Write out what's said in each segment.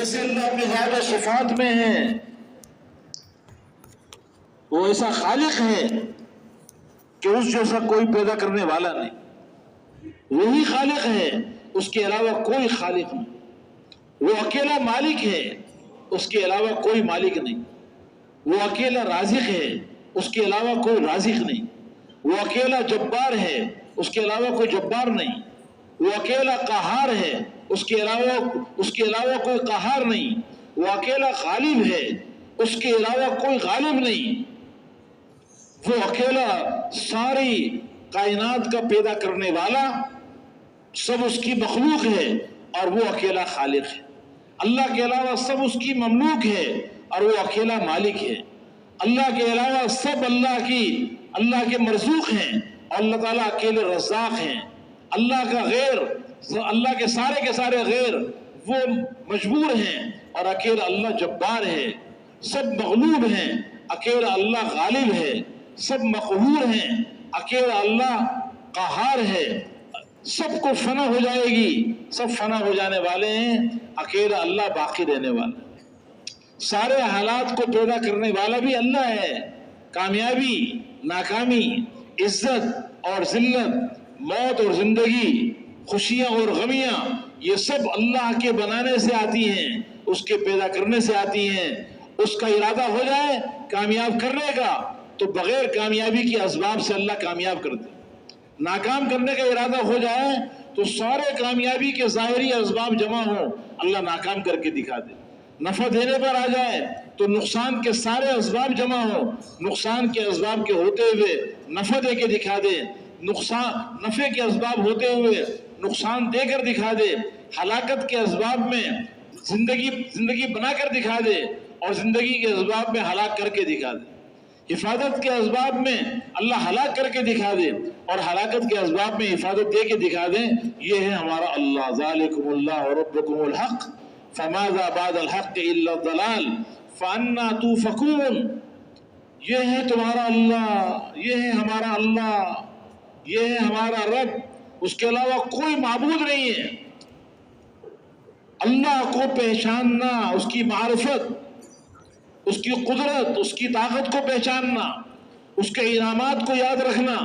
جیسے اللہ اپنی ذات و صفات میں ہے، وہ ایسا خالق ہے کہ اس جیسا کوئی پیدا کرنے والا نہیں، وہی خالق ہے، اس کے علاوہ کوئی خالق نہیں، وہ اکیلا مالک ہے، اس کے علاوہ کوئی مالک نہیں، وہ اکیلا رازق ہے، اس کے علاوہ کوئی رازق نہیں، وہ اکیلا جبار ہے، اس کے علاوہ کوئی جبار نہیں، وہ اکیلا قہار ہے، اس کے علاوہ کوئی قہار نہیں، وہ اکیلا غالب ہے، اس کے علاوہ کوئی غالب نہیں، وہ اکیلا ساری کائنات کا پیدا کرنے والا، سب اس کی مخلوق ہے اور وہ اکیلا خالق ہے۔ اللہ کے علاوہ سب اس کی مملوک ہے اور وہ اکیلا مالک ہے۔ اللہ کے علاوہ سب اللہ کے مرزوق ہیں اور اللہ تعالیٰ اکیلے رزاق ہیں۔ اللہ کے سارے غیر وہ مجبور ہیں اور اکیلا اللہ جبار ہے۔ سب مغلوب ہیں، اکیلا اللہ غالب ہے۔ سب مقہور ہیں، اکیلا اللہ قہار ہے۔ سب کو فنا ہو جائے گی، سب فنا ہو جانے والے ہیں، اکیلا اللہ باقی رہنے والا۔ سارے حالات کو پیدا کرنے والا بھی اللہ ہے۔ کامیابی، ناکامی، عزت اور ذلت، موت اور زندگی، خوشیاں اور غمیاں، یہ سب اللہ کے بنانے سے آتی ہیں، اس کے پیدا کرنے سے آتی ہیں۔ اس کا ارادہ ہو جائے کامیاب کرنے کا تو بغیر کامیابی کے اسباب سے اللہ کامیاب کر دے۔ ناکام کرنے کا ارادہ ہو جائے تو سارے کامیابی کے ظاہری اسباب جمع ہوں، اللہ ناکام کر کے دکھا دے۔ نفع دینے پر آ جائے تو نقصان کے سارے اسباب جمع ہوں، نقصان کے اسباب کے ہوتے ہوئے نفع دے کے دکھا دے، نفع کے اسباب ہوتے ہوئے نقصان دے کر دکھا دے، ہلاکت کے اسباب میں زندگی بنا کر دکھا دے اور زندگی کے اسباب میں ہلاک کر کے دکھا دے۔ حفاظت کے اسباب میں اللہ ہلاک کر کے دکھا دے اور ہلاکت کے اسباب میں حفاظت دے کے دکھا دے۔ یہ ہے ہمارا اللہ۔ ذالکم اللہ ربکم الحق فماذا بعد الحق الا الضلال فانا توفکون۔ یہ ہے تمہارا اللہ، یہ ہے ہمارا اللہ، یہ ہے ہمارا رب، اس کے علاوہ کوئی معبود نہیں ہے۔ اللہ کو پہچاننا، اس کی معرفت، اس کی قدرت، اس کی طاقت کو پہچاننا، اس کے انعامات کو یاد رکھنا،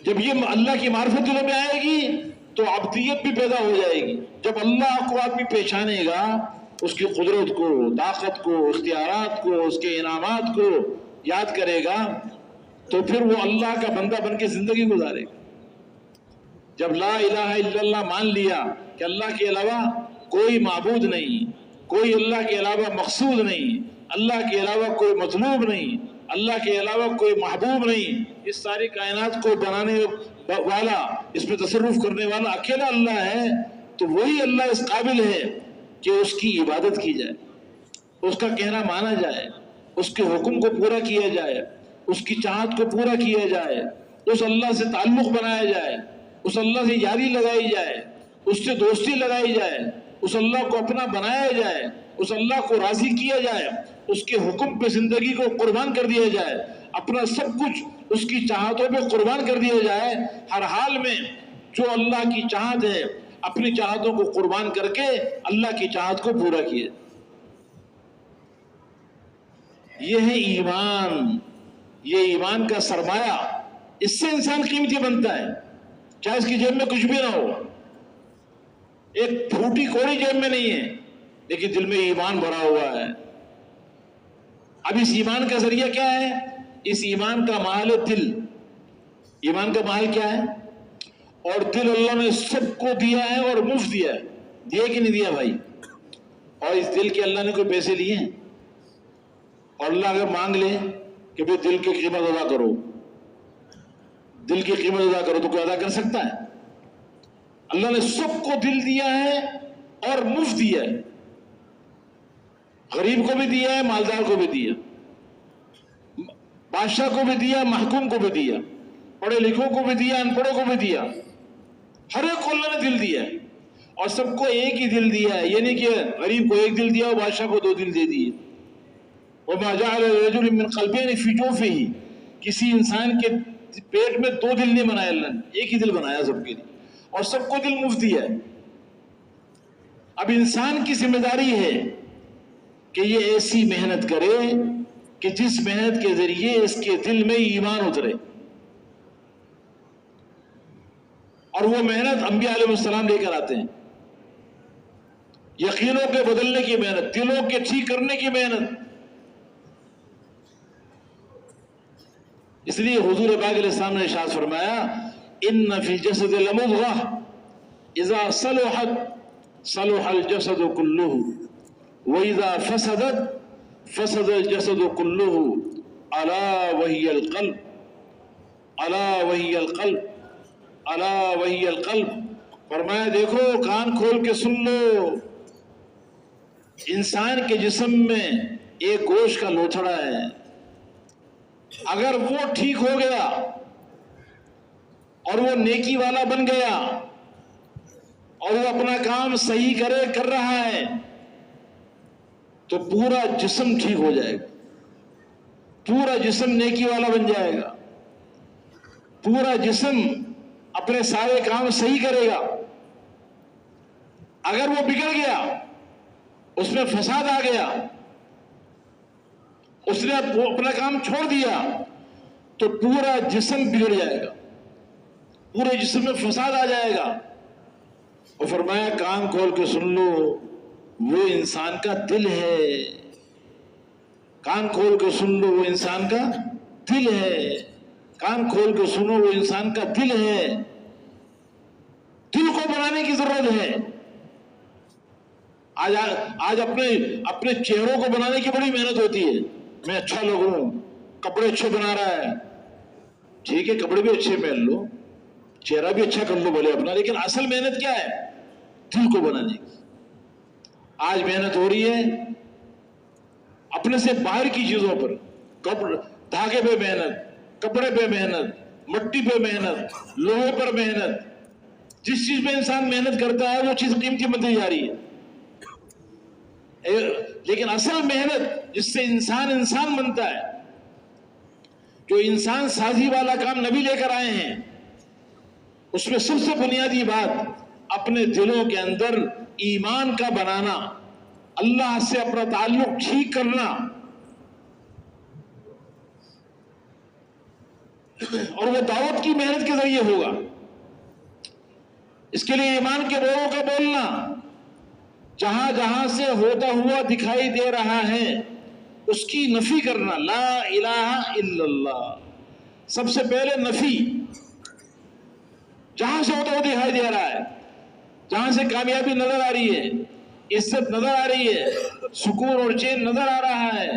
جب یہ اللہ کی معرفت دلوں میں آئے گی تو عبدیت بھی پیدا ہو جائے گی۔ جب اللہ کو آدمی پہچانے گا، اس کی قدرت کو، طاقت کو، اختیارات کو، اس کے انعامات کو یاد کرے گا تو پھر وہ اللہ کا بندہ بن کے زندگی گزارے گا۔ جب لا الہ الا اللہ مان لیا کہ اللہ کے علاوہ کوئی معبود نہیں، کوئی اللہ کے علاوہ مقصود نہیں، اللہ کے علاوہ کوئی مطلوب نہیں، اللہ کے علاوہ کوئی محبوب نہیں، اس ساری کائنات کو بنانے والا، اس میں تصرف کرنے والا اکیلا اللہ ہے، تو وہی اللہ اس قابل ہے کہ اس کی عبادت کی جائے، اس کا کہنا مانا جائے، اس کے حکم کو پورا کیا جائے، اس کی چاہت کو پورا کیا جائے، اس اللہ سے تعلق بنایا جائے، اس اللہ سے یاری لگائی جائے، اس سے دوستی لگائی جائے، اس اللہ کو اپنا بنایا جائے، اس اللہ کو راضی کیا جائے، اس کے حکم پہ زندگی کو قربان کر دیا جائے، اپنا سب کچھ اس کی چاہتوں پہ قربان کر دیا جائے۔ ہر حال میں جو اللہ کی چاہت ہے اپنی چاہتوں کو قربان کر کے اللہ کی چاہت کو پورا کیا۔ یہ ہے ایمان، یہ ایمان کا سرمایہ، اس سے انسان قیمتی بنتا ہے، چاہے اس کی جیب میں کچھ بھی نہ ہو، ایک پھوٹی کوڑی جیب میں نہیں ہے لیکن دل میں ایمان بھرا ہوا ہے۔ اب اس ایمان کا ذریعہ کیا ہے؟ اس ایمان کا محل ہے دل۔ ایمان کا محل کیا ہے؟ اور دل اللہ نے سب کو دیا ہے اور مفت دیا ہے، دیا کہ نہیں دیا بھائی؟ اور اس دل کے اللہ نے کوئی پیسے لیے ہیں؟ اور اللہ اگر مانگ لے کہ بھئی دل کی قیمت ادا کرو، دل کی قیمت ادا کرو، تو کوئی ادا کر سکتا ہے؟ اللہ نے سب کو دل دیا ہے اور مفت دیا ہے، غریب کو بھی دیا ہے، مالدار کو بھی دیا، بادشاہ کو بھی دیا، محکوم کو بھی دیا، پڑھے لکھوں کو بھی دیا، ان پڑھوں کو بھی دیا، ہر ایک کو اللہ نے دل دیا ہے اور سب کو ایک ہی دل دیا ہے۔ یہ نہیں کہ غریب کو ایک دل دیا اور بادشاہ کو دو دل دے دیے۔ وَمَا جَعَلَ لِرَجُلٍ مِّن قَلْبَيْنِ فِي جَوْفِهِ، کسی انسان کے پیٹ میں دو دل نہیں بنایا اللہ نے، ایک ہی دل بنایا سب کے لیے اور سب کو دل مفت دیا ہے۔ اب انسان کی ذمہ داری ہے کہ یہ ایسی محنت کرے کہ جس محنت کے ذریعے اس کے دل میں ایمان اترے، اور وہ محنت انبیاء علیہ السلام لے کر آتے ہیں، یقینوں کے بدلنے کی محنت، دلوں کے ٹھیک کرنے کی محنت۔ اس لیے حضور پاک علیہ السلام نے ارشاد فرمایا ان فی الجسد لمضغہ اذا صلحت صلح الجسد كله واذا فسدت فسد الجسد كله الا وهي القلب الا وهي القلب الا وهي القلب۔ فرمایا دیکھو، کان کھول کے سن لو، انسان کے جسم میں ایک گوشت کا لوتھڑا ہے، اگر وہ ٹھیک ہو گیا اور وہ نیکی والا بن گیا اور وہ اپنا کام صحیح کر رہا ہے تو پورا جسم ٹھیک ہو جائے گا، پورا جسم نیکی والا بن جائے گا، پورا جسم اپنے سارے کام صحیح کرے گا۔ اگر وہ بگڑ گیا، اس میں فساد آ گیا، اس نے اپنا کام چھوڑ دیا تو پورا جسم بگڑ جائے گا، پورے جسم میں فساد آ جائے گا۔ اور فرمایا کان کھول کے سن لو، وہ انسان کا دل ہے، کان کھول کے سن لو، وہ انسان کا دل ہے، کان کھول کے سنو، وہ انسان کا دل ہے۔ دل کو بنانے کی ضرورت ہے۔ آج اپنے چہروں کو بنانے کی بڑی محنت ہوتی ہے، میں اچھا لگ رہا ہوں، کپڑے اچھے بنا رہا ہے، ٹھیک ہے، کپڑے بھی اچھے پہن لو، چہرہ بھی اچھا کر لو بھلے اپنا، لیکن اصل محنت کیا ہے؟ دل کو بنانے کی۔ آج محنت ہو رہی ہے اپنے سے باہر کی چیزوں پر، دھاگے پہ محنت، کپڑے پہ محنت، مٹی پہ محنت، لوہے پر محنت۔ جس چیز پہ انسان محنت کرتا ہے وہ چیز قیمتی بنتی جا رہی ہے، لیکن اصل محنت جس سے انسان بنتا ہے، جو انسان سازی والا کام نبی لے کر آئے ہیں، اس میں سب سے بنیادی بات اپنے دلوں کے اندر ایمان کا بنانا، اللہ سے اپنا تعلق ٹھیک کرنا، اور وہ دعوت کی محنت کے ذریعے ہوگا۔ اس کے لیے ایمان کے بوروں کا بولنا، جہاں جہاں سے ہوتا ہوا دکھائی دے رہا ہے اس کی نفی کرنا، لا الہ الا اللہ، سب سے پہلے نفی۔ جہاں سے ہوتا ہوا دکھائی دے رہا ہے، جہاں سے کامیابی نظر آ رہی ہے، عزت نظر آ رہی ہے، سکون اور چین نظر آ رہا ہے،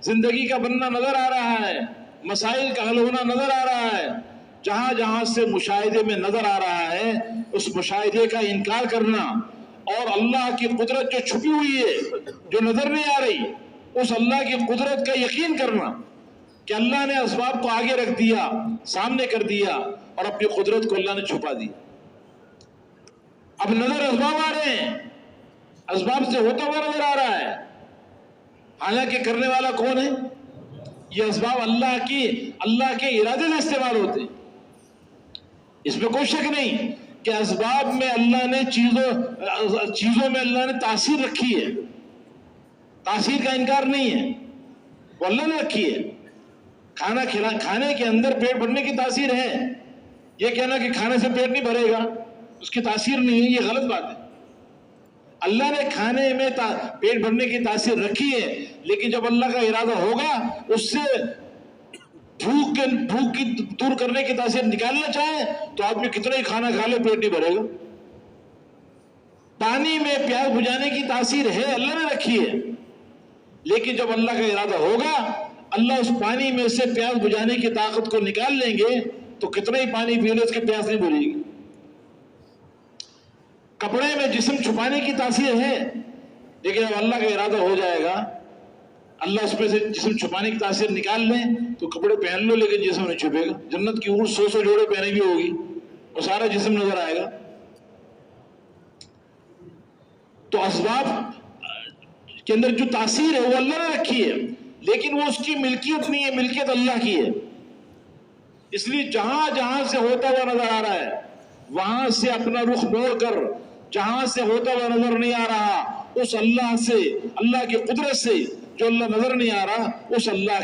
زندگی کا بننا نظر آ رہا ہے، مسائل کا حل ہونا نظر آ رہا ہے، جہاں جہاں سے مشاہدے میں نظر آ رہا ہے اس مشاہدے کا انکار کرنا، اور اللہ کی قدرت جو چھپی ہوئی ہے، جو نظر نہیں آ رہی، اس اللہ کی قدرت کا یقین کرنا کہ اللہ نے اسباب کو آگے رکھ دیا، سامنے کر دیا، اور اپنی قدرت کو اللہ نے چھپا دیا۔ اب نظر اسباب آ رہے ہیں، اسباب سے ہوتا ہوا نظر آ رہا ہے، حالانکہ کرنے والا کون ہے؟ یہ اسباب اللہ کے ارادے سے استعمال ہوتے ہیں، اس میں کوئی شک نہیں کہ اسباب میں اللہ نے چیزوں میں اللہ نے تاثیر رکھی ہے، تاثیر کا انکار نہیں ہے، وہ اللہ نے رکھی ہے۔ کھانے کے اندر پیٹ بھرنے کی تاثیر ہے، یہ کہنا کہ کھانے سے پیٹ نہیں بھرے گا اس کی تاثیر نہیں ہے، یہ غلط بات ہے۔ اللہ نے کھانے میں پیٹ بھرنے کی تاثیر رکھی ہے، لیکن جب اللہ کا ارادہ ہوگا اس سے بھوک کی دور کرنے کی تاثیر نکالنا چاہے تو آدمی کتنا ہی کھانا کھا لے پیٹ نہیں بھرے گا۔ پانی میں پیاس بجھانے کی تاثیر ہے، اللہ نے رکھی ہے، لیکن جب اللہ کا ارادہ ہوگا اللہ اس پانی میں سے پیاس بجھانے کی طاقت کو نکال لیں گے تو کتنا ہی پانی پی لے اس کی پیاس نہیں بجھے گی۔ کپڑے میں جسم چھپانے کی تاثیر ہے، لیکن جب اللہ کا ارادہ ہو جائے گا اللہ اس میں سے جسم چھپانے کی تاثیر نکال لیں تو کپڑے پہن لو لیکن جسم نہیں چھپے گا۔ جنت کی اونٹ 100 جوڑے پہنے بھی ہوگی اور سارا جسم نظر آئے گا۔ تو اسباب کے اندر جو تاثیر ہے وہ اللہ نے رکھی ہے، لیکن وہ اس کی ملکیت نہیں ہے، ملکیت اللہ کی ہے۔ اس لیے جہاں جہاں سے ہوتا ہوا نظر آ رہا ہے وہاں سے اپنا رخ موڑ کر جہاں سے ہوتا ہوا نظر نہیں آ رہا اس اللہ سے، اللہ کی قدرت سے جو اللہ نظر نہیں آ رہا اس اللہ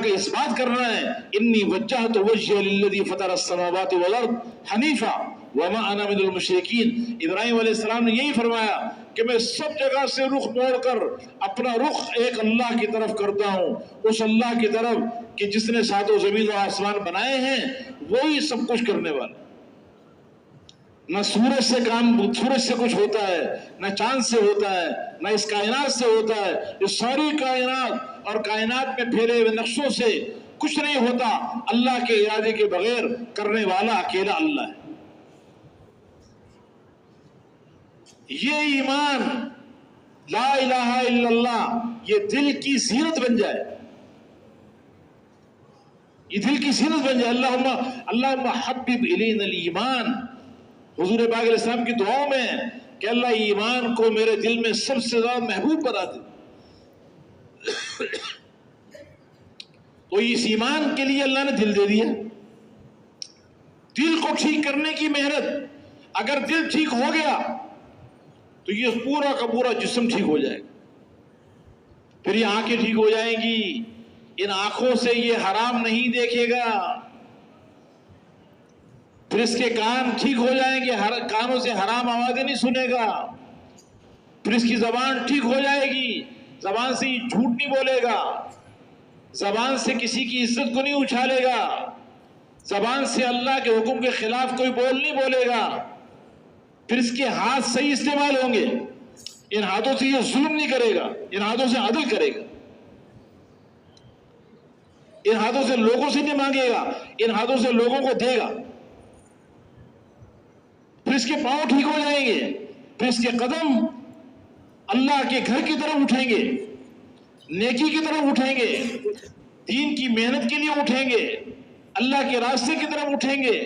کا اس بات کرنا ہے انی وجہت وجہی للذی فطر السماوات والارض حنیفا وما انا من المشرکین۔ ابراہیم علیہ السلام نے یہی فرمایا کہ میں سب جگہ سے رخ موڑ کر اپنا رخ ایک اللہ کی طرف کرتا ہوں، اس اللہ کی طرف کہ جس نے ساتوں زمین و آسمان بنائے ہیں وہی سب کچھ کرنے والا۔ نہ سورج سے کچھ ہوتا ہے، نہ چاند سے ہوتا ہے، نہ اس کائنات سے ہوتا ہے، اس ساری کائنات اور کائنات میں پھیلے ہوئے نقشوں سے کچھ نہیں ہوتا، اللہ کے ارادے کے بغیر کرنے والا اکیلا اللہ ہے۔ یہ ایمان لا الہ الا اللہ یہ دل کی زینت بن جائے، یہ دل کی زینت بن جائے۔ اللہم حبب الینا الایمان، حضور پاک علیہ السلام کی دعاؤں میں کہ اللہ ایمان کو میرے دل میں سب سے زیادہ محبوب بنا دے۔ تو اس ایمان کے لیے اللہ نے دل دے دیا، دل کو ٹھیک کرنے کی محنت۔ اگر دل ٹھیک ہو گیا تو یہ پورا کا پورا جسم ٹھیک ہو جائے گا، پھر یہ آنکھیں ٹھیک ہو جائیں گی، ان آنکھوں سے یہ حرام نہیں دیکھے گا، پھر اس کے کان ٹھیک ہو جائیں گے، کانوں سے حرام آوازیں نہیں سنے گا، پھر اس کی زبان ٹھیک ہو جائے گی، زبان سے یہ جھوٹ نہیں بولے گا، زبان سے کسی کی عزت کو نہیں اچھالے گا، زبان سے اللہ کے حکم کے خلاف کوئی بول نہیں بولے گا، پھر اس کے ہاتھ صحیح استعمال ہوں گے، ان ہاتھوں سے یہ ظلم نہیں کرے گا، ان ہاتھوں سے عدل کرے گا، ان ہاتھوں سے لوگوں سے نہیں مانگے گا، ان ہاتھوں سے لوگوں کو دے گا، پھر اس کے پاؤں ٹھیک ہو جائیں گے، پھر اس کے قدم اللہ کے گھر کی طرف اٹھیں گے، نیکی کی طرف اٹھیں گے، دین کی محنت کے لیے اٹھیں گے، اللہ کے راستے کی طرف اٹھیں گے،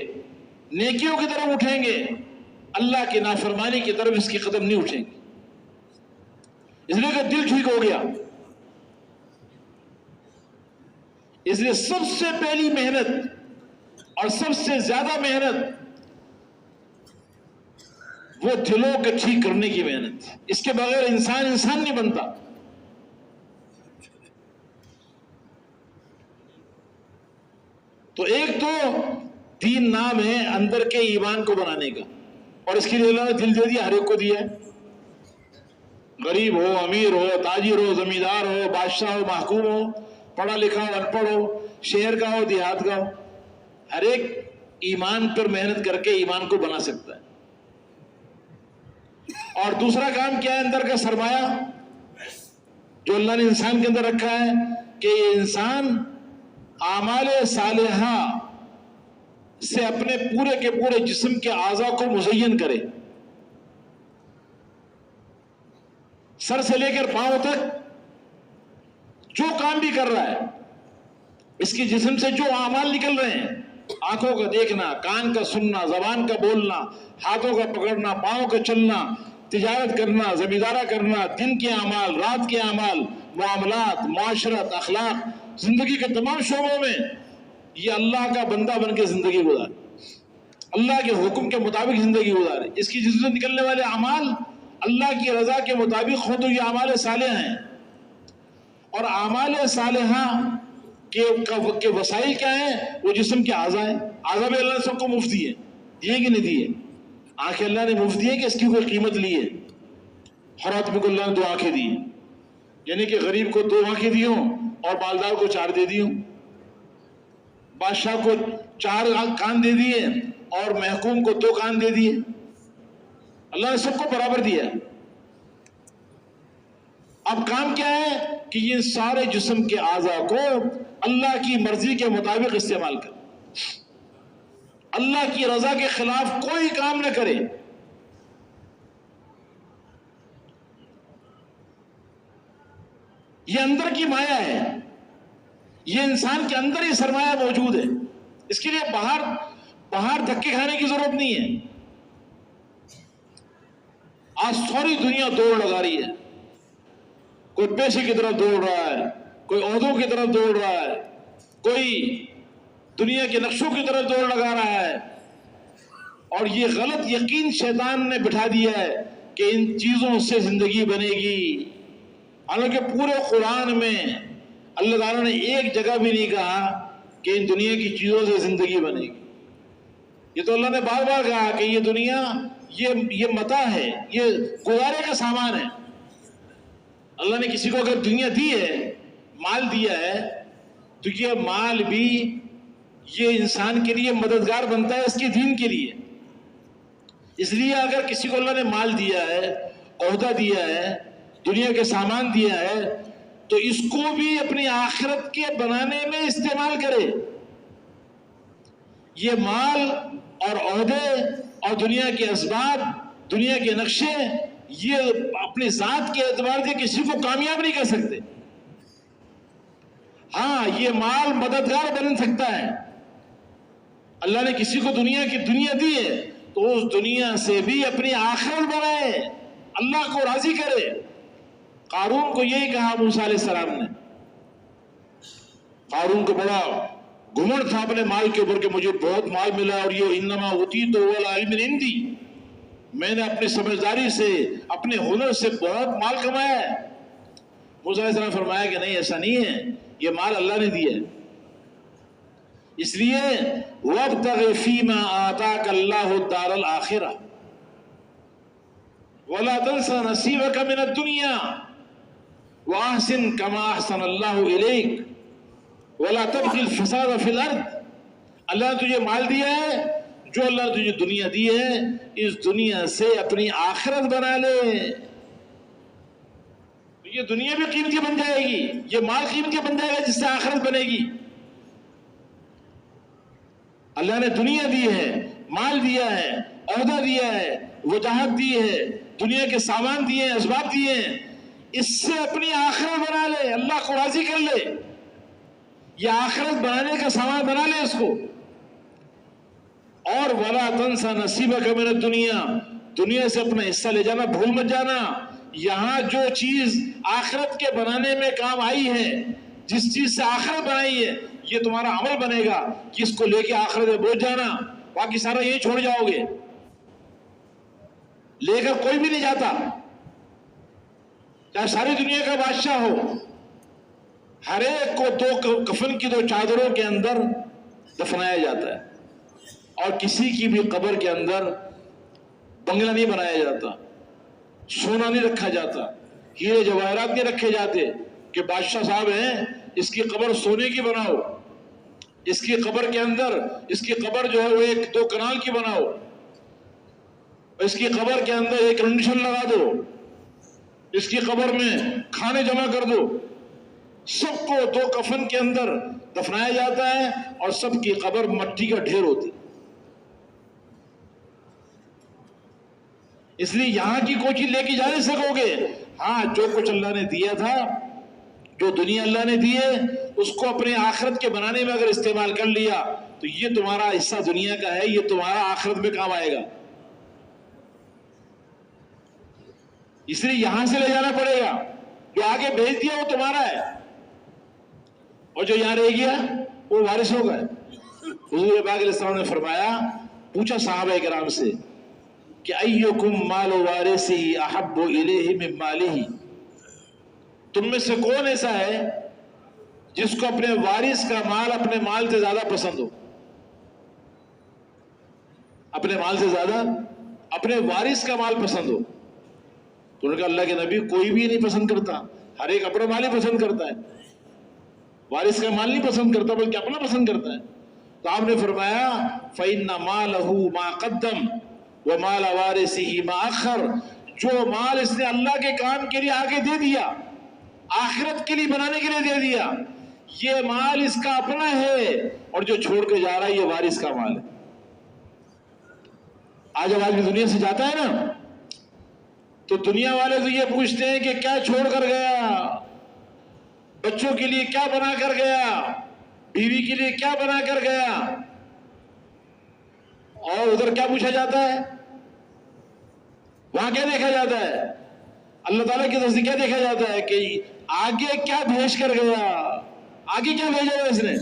نیکیوں کی طرف اٹھیں گے، اللہ کی نافرمانی کی طرف اس کے قدم نہیں اٹھیں گے، اس لیے کہ دل ٹھیک ہو گیا۔ اس لیے سب سے پہلی محنت اور سب سے زیادہ محنت وہ دلوں کے ٹھیک کرنے کی محنت، اس کے بغیر انسان نہیں بنتا۔ تو ایک تو دین نام ہے اندر کے ایمان کو بنانے کا، اور اس کے لیے اللہ نے دل دے دیا، ہر ایک کو دیا ہے، غریب ہو، امیر ہو، تاجر ہو، زمیندار ہو، بادشاہ ہو، محکوم ہو، پڑھا لکھا ہو، ان پڑھ ہو، شہر کا ہو، دیہات کا ہو، ہر ایک ایمان پر محنت کر کے ایمان کو بنا سکتا ہے۔ اور دوسرا کام کیا ہے؟ اندر کا سرمایہ جو اللہ نے انسان کے اندر رکھا ہے کہ یہ انسان اعمال صالحہ سے اپنے پورے کے پورے جسم کے اعضاء کو مزین کرے، سر سے لے کر پاؤں تک جو کام بھی کر رہا ہے، اس کے جسم سے جو اعمال نکل رہے ہیں، آنکھوں کا دیکھنا، کان کا سننا، زبان کا بولنا، ہاتھوں کا پکڑنا، پاؤں کا چلنا، تجارت کرنا، زمیندارہ کرنا، دن کے اعمال، رات کے اعمال، معاملات، معاشرت، اخلاق، زندگی کے تمام شعبوں میں یہ اللہ کا بندہ بن کے زندگی گزارے، اللہ کے حکم کے مطابق زندگی گزارے، اس کی جسم سے نکلنے والے اعمال اللہ کی رضا کے مطابق ہو تو یہ اعمال صالحہ ہیں۔ اور اعمال صالحہ کے وسائل کیا ہیں؟ وہ جسم کے اعضاء ہیں، اعضاء بھی اللہ نے سب کو مفت دیے، دیے کہ نہیں دیے؟ آنکھیں اللہ نے مفت دیے کہ اس کی کوئی قیمت لی ہے؟ ہر آدمی کو اللہ نے 2 آنکھیں دی، یعنی کہ غریب کو 2 آنکھیں دی ہوں اور مالدار کو 4 دے دی ہوں، بادشاہ کو 4 کان دے دیے اور محکوم کو 2 کان دے دیے، اللہ نے سب کو برابر دیا۔ اب کام کیا ہے کہ یہ سارے جسم کے اعضاء کو اللہ کی مرضی کے مطابق استعمال کر، اللہ کی رضا کے خلاف کوئی کام نہ کرے۔ یہ اندر کی مایا ہے، یہ انسان کے اندر ہی سرمایہ موجود ہے، اس کے لیے باہر دھکے کھانے کی ضرورت نہیں ہے۔ آج ساری دنیا دوڑ لگا رہی ہے، کوئی پیسے کی طرف دوڑ رہا ہے، کوئی عہدوں کی طرف دوڑ رہا ہے، کوئی دنیا کے نقشوں کی طرف دوڑ لگا رہا ہے، اور یہ غلط یقین شیطان نے بٹھا دیا ہے کہ ان چیزوں سے زندگی بنے گی، حالانکہ پورے قرآن میں اللہ تعالیٰ نے ایک جگہ بھی نہیں کہا کہ ان دنیا کی چیزوں سے زندگی بنے گی۔ یہ تو اللہ نے بار بار کہا کہ یہ دنیا یہ متاع ہے، یہ گزارے کا سامان ہے۔ اللہ نے کسی کو اگر دنیا دی ہے، مال دیا ہے، تو یہ مال بھی یہ انسان کے لیے مددگار بنتا ہے اس کے دین کے لیے۔ اس لیے اگر کسی کو اللہ نے مال دیا ہے، عہدہ دیا ہے، دنیا کے سامان دیا ہے، تو اس کو بھی اپنی آخرت کے بنانے میں استعمال کرے۔ یہ مال اور عہدے اور دنیا کے اسباب، دنیا کے نقشے، یہ اپنی ذات کے اعتبار سے کسی کو کامیاب نہیں کر سکتے۔ ہاں، یہ مال مددگار بن سکتا ہے۔ اللہ نے کسی کو دنیا دی ہے تو اس دنیا سے بھی اپنی آخرت بنائے، اللہ کو راضی کرے۔ قارون کو یہی کہا موسیٰ علیہ السلام نے۔ قارون کو بڑا گھمنڈ تھا اپنے مال کے اوپر کہ مجھے بہت مال ملا اور یہ انما اوتیتہ علی علم عندی، میں نے اپنی سمجھداری سے، اپنے ہنر سے بہت مال کمایا ہے۔ موسیٰ علیہ السلام نے فرمایا کہ نہیں، ایسا نہیں ہے، یہ مال اللہ نے دیا ہے۔ اس لیے وَابْتَغِ فِيمَا آتَاكَ اللَّهُ الدَّارَ الْآخِرَةَ وَلَا تَنْسَ نَصِيبَكَ مِنَ الدُّنْيَا وَأَحْسِنْ كَمَا أَحْسَنَ اللَّهُ إِلَيْكَ وَلَا تَبْغِ الْفَسَادَ فِي الْأَرْضِ۔ اللہ نے تجھے مال دیا ہے، جو اللہ نے تجھے دنیا دی ہے، اس دنیا سے اپنی آخرت بنا لے۔ یہ دنیا بھی قیمتی بن جائے گی، یہ مال قیمتی بن جائے گا جس سے آخرت بنے گی۔ اللہ نے دنیا دی ہے، مال دیا ہے، عہدہ دیا ہے، وجاہت دی ہے، دنیا کے سامان دیے ہیں، اسباب دیے ہیں، اس سے اپنی آخرت بنا لے، اللہ کو راضی کر لے۔ یہ آخرت بنانے کا سامان بنا لے اس کو۔ اور وَلَا تَنْسَ نَصِيبَكَ مِنَ الدُّنْيَا، دنیا سے اپنا حصہ لے جانا بھول مت جانا۔ یہاں جو چیز آخرت کے بنانے میں کام آئی ہے، جس چیز سے آخرت بنائی ہے، یہ تمہارا عمل بنے گا، جس کو لے کے آخرت میں پہنچ جانا، باقی سارا یہ چھوڑ جاؤ گے۔ لے کر کوئی بھی نہیں جاتا، چاہے ساری دنیا کا بادشاہ ہو، ہر ایک کو دو کفن کی دو چادروں کے اندر دفنایا جاتا ہے، اور کسی کی بھی قبر کے اندر بنگلہ نہیں بنایا جاتا، سونا نہیں رکھا جاتا، ہیرے جواہرات نہیں رکھے جاتے کہ بادشاہ صاحب ہیں اس کی قبر سونے کی بناؤ، اس کی قبر کے اندر، اس کی قبر جو ہے وہ 1-2 کنال کی بناؤ، اس کی قبر کے اندر ایک کنڈیشن لگا دو، اس کی قبر میں کھانے جمع کر دو۔ سب کو 2 کفن کے اندر دفنایا جاتا ہے اور سب کی قبر مٹی کا ڈھیر ہوتی۔ اس لیے یہاں کی کوئی چیز لے کے جا نہیں سکو گے۔ ہاں، جو کچھ اللہ نے دیا تھا، جو دنیا اللہ نے دی ہے، اس کو اپنے آخرت کے بنانے میں اگر استعمال کر لیا تو یہ تمہارا حصہ دنیا کا ہے، یہ تمہارا آخرت میں کام آئے گا۔ اس لیے یہاں سے لے جانا پڑے گا، جو آگے بھیج دیا وہ تمہارا ہے، اور جو یہاں رہ گیا وہ وارث ہوگا۔ حضور پاک علیہ السلام نے فرمایا، پوچھا صحابہ کرام سے کہ ایکم مال وارثہ احب الیہ من مالہ، تم میں سے کون ایسا ہے جس کو اپنے وارث کا مال اپنے مال سے زیادہ پسند ہو؟ اپنے مال سے زیادہ اپنے وارث کا مال پسند ہو؟ تو انہوں نے کہا اللہ کے نبی کوئی بھی نہیں پسند کرتا، ہر ایک اپنا مال ہی پسند کرتا ہے، وارث کا مال نہیں پسند کرتا بلکہ اپنا پسند کرتا ہے۔ تو آپ نے فرمایا فَإِنَّ مَالَهُ مَا قَدَّمَ وَمَالَ وَارِثِهِ مَا أَخَّرَ، جو مال اس نے اللہ کے کام کے لیے آگے دے دیا، آخرت کے لیے بنانے کے لیے دے دیا، یہ مال اس کا اپنا ہے، اور جو چھوڑ کے جا رہا ہے یہ وارث کا مال ہے۔ آج جب آدمی دنیا سے جاتا ہے نا تو دنیا والے تو یہ پوچھتے ہیں کہ کیا چھوڑ کر گیا، بچوں کے لیے کیا بنا کر گیا، بیوی کے لیے کیا بنا کر گیا، اور ادھر کیا پوچھا جاتا ہے، وہاں کیا دیکھا جاتا ہے، اللہ تعالیٰ کی طرف سے کیا دیکھا جاتا ہے کہ آگے کیا بھیج کر گیا، آگے کیا بھیجا ہے اس نے،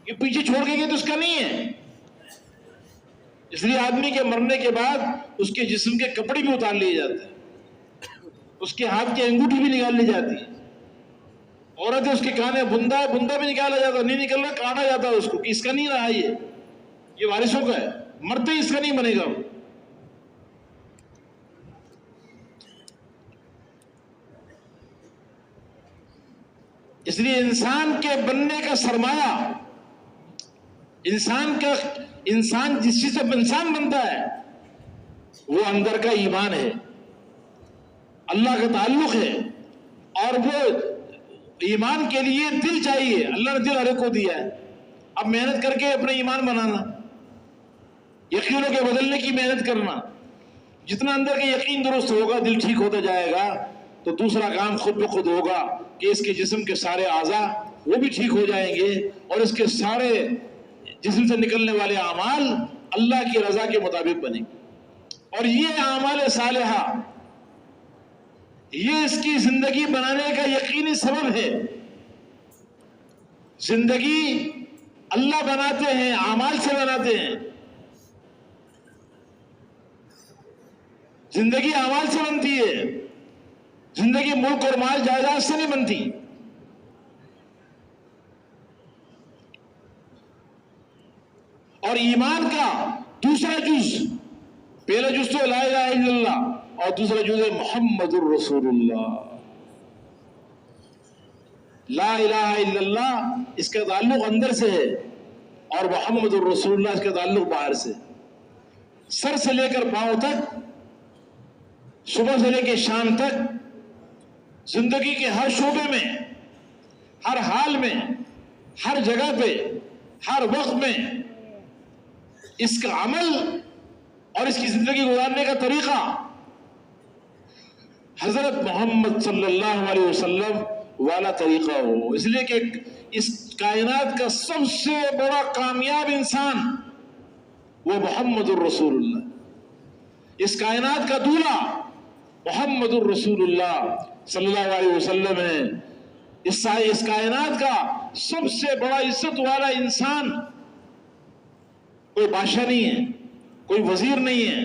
یہ پیچھے چھوڑ کے گیا تو اس کا نہیں ہے۔ اس لیے آدمی کے مرنے کے بعد اس کے جسم کے کپڑے بھی اتار لیے جاتے ہیں، اس کے ہاتھ کی انگوٹھی بھی نکال لی جاتی ہے، عورت ہے اس کے کانے بندہ ہے، بندہ بھی نکالا جاتا ہے، نہیں نکل رہا کاٹا جاتا ہے اس کو کہ اس کا نہیں رہا، یہ وارثوں کا ہے، مرتے ہی اس کا نہیں بنے گا۔ اس لیے انسان کے بننے کا سرمایہ، انسان جس چیز سے انسان بنتا ہے وہ اندر کا ایمان ہے، اللہ کا تعلق ہے، اور وہ ایمان کے لیے دل چاہیے، اللہ نے دل ہر ایک کو دیا ہے، اب محنت کر کے اپنا ایمان بنانا، یقینوں کے بدلنے کی محنت کرنا، جتنا اندر کا یقین درست ہوگا، دل ٹھیک ہوتا جائے گا، تو دوسرا کام خود بخود ہوگا کہ اس کے جسم کے سارے اعضاء وہ بھی ٹھیک ہو جائیں گے، اور اس کے سارے جسم سے نکلنے والے اعمال اللہ کی رضا کے مطابق بنیں گے۔ اور یہ اعمال صالحہ یہ اس کی زندگی بنانے کا یقینی سبب ہے۔ زندگی اللہ بناتے ہیں، اعمال سے بناتے ہیں، زندگی اعمال سے بنتی ہے، زندگی ملک اور مال جائیداد سے نہیں بنتی۔ اور ایمان کا دوسرا جز، پہلا جز تو لا الہ الا اللہ، اور دوسرا جز ہے محمد الرسول اللہ۔ لا الہ الا اللہ اس کا تعلق اندر سے ہے، اور محمد الرسول اللہ اس کا تعلق باہر سے، سر سے لے کر پاؤں تک، صبح سے لے کے شام تک، زندگی کے ہر شعبے میں، ہر حال میں، ہر جگہ پہ، ہر وقت میں اس کا عمل اور اس کی زندگی گزارنے کا طریقہ حضرت محمد صلی اللہ علیہ وسلم والا طریقہ ہو۔ اس لیے کہ اس کائنات کا سب سے بڑا کامیاب انسان وہ محمد الرسول اللہ، اس کائنات کا دولہا محمد الرسول اللہ صلی اللہ علیہ وسلم ہے۔ اس کائنات کا سب سے بڑا عزت والا انسان کوئی بادشاہ نہیں ہے، کوئی وزیر نہیں ہے،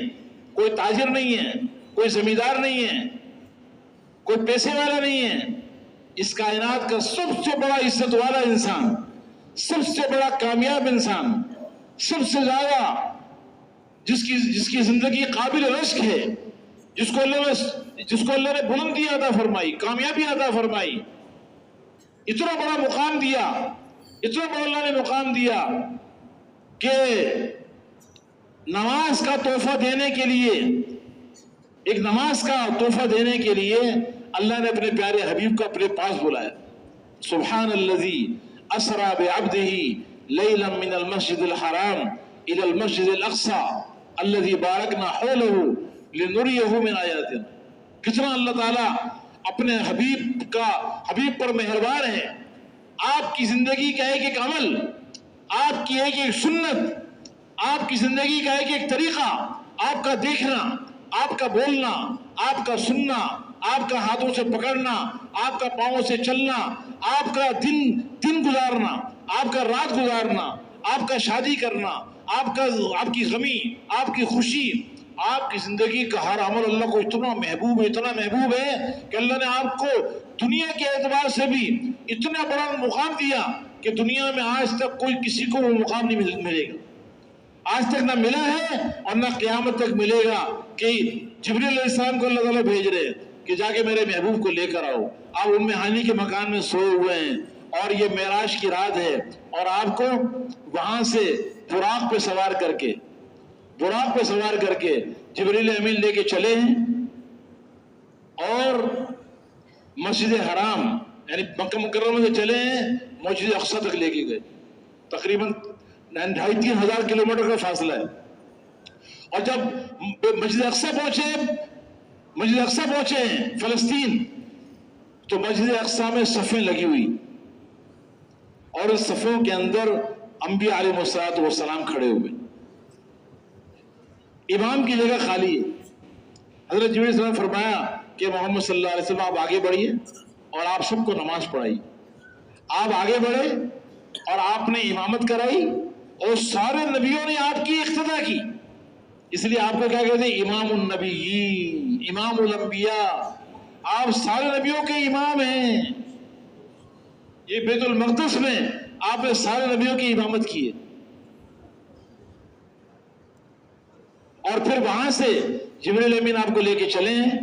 کوئی تاجر نہیں ہے، کوئی زمیندار نہیں ہے، کوئی پیسے والا نہیں ہے۔ اس کائنات کا سب سے بڑا عزت والا انسان، سب سے بڑا کامیاب انسان، سب سے زیادہ جس کی زندگی قابل رشک ہے، جس کو اللہ نے بلندی عطا فرمائی، کامیابی عطا فرمائی، اتنا بڑا مقام دیا، اتنا بڑا اللہ نے مقام دیا کہ نماز کا تحفہ دینے کے لیے، ایک نماز کا تحفہ دینے کے لیے اللہ نے اپنے پیارے حبیب کو اپنے پاس بلایا۔ سبحان الذی اسری بعبدہ لیلا من المسجد الحرام الى المسجد الاقصی الذی بارکنا حولہ لنریہ من آیاتنا۔ کتنا اللہ تعالیٰ اپنے حبیب پر مہربان ہے۔ آپ کی زندگی کا ایک ایک عمل، آپ کی ایک ایک سنت، آپ کی زندگی کا ایک ایک طریقہ، آپ کا دیکھنا، آپ کا بولنا، آپ کا سننا، آپ کا ہاتھوں سے پکڑنا، آپ کا پاؤں سے چلنا، آپ کا دن گزارنا، آپ کا رات گزارنا، آپ کا شادی کرنا، آپ کی غمی، آپ کی خوشی، آپ کی زندگی کا ہر عمل اللہ کو اتنا محبوب ہے کہ اللہ نے آپ کو دنیا کے اعتبار سے بھی اتنا بڑا مقام دیا کہ دنیا میں آج تک کوئی کسی کو وہ مقام نہیں ملے گا، آج تک نہ ملا ہے اور نہ قیامت تک ملے گا کہ جبریل علیہ السلام کو اللہ تعالیٰ بھیج رہے کہ جا کے میرے محبوب کو لے کر آؤ، آپ ام ہانی کے مکان میں سوئے ہوئے ہیں اور یہ معراج کی رات ہے، اور آپ کو وہاں سے براق پہ سوار کر کے جبریل امین لے کے چلے ہیں، اور مسجد حرام یعنی مکہ مکرمہ سے چلے ہیں، مسجد اقصی تک لے کے گئے، تقریباً 2,500-3,000 کلومیٹر کا فاصلہ ہے۔ اور جب مسجد اقصی پہنچے ہیں فلسطین، تو مسجد اقصی میں صفیں لگی ہوئی، اور اس صفوں کے اندر انبیاء علیہ السلام کھڑے ہوئے، امام کی جگہ خالی ہے۔ حضرت جبریل صلی اللہ علیہ وسلم نے فرمایا کہ محمد صلی اللہ علیہ وسلم آپ آگے بڑھیے اور آپ سب کو نماز پڑھائیے۔ آپ آگے بڑھے اور آپ نے امامت کرائی، اور سارے نبیوں نے آپ کی اقتدا کی، اس لیے آپ کو کیا کہتے ہیں؟ امام النبیین، امام الانبیاء، آپ سارے نبیوں کے امام ہیں. یہ بیت المقدس میں آپ نے سارے نبیوں کی امامت کی ہے. اور پھر وہاں سے جبریل امین آپ کو لے کے چلے ہیں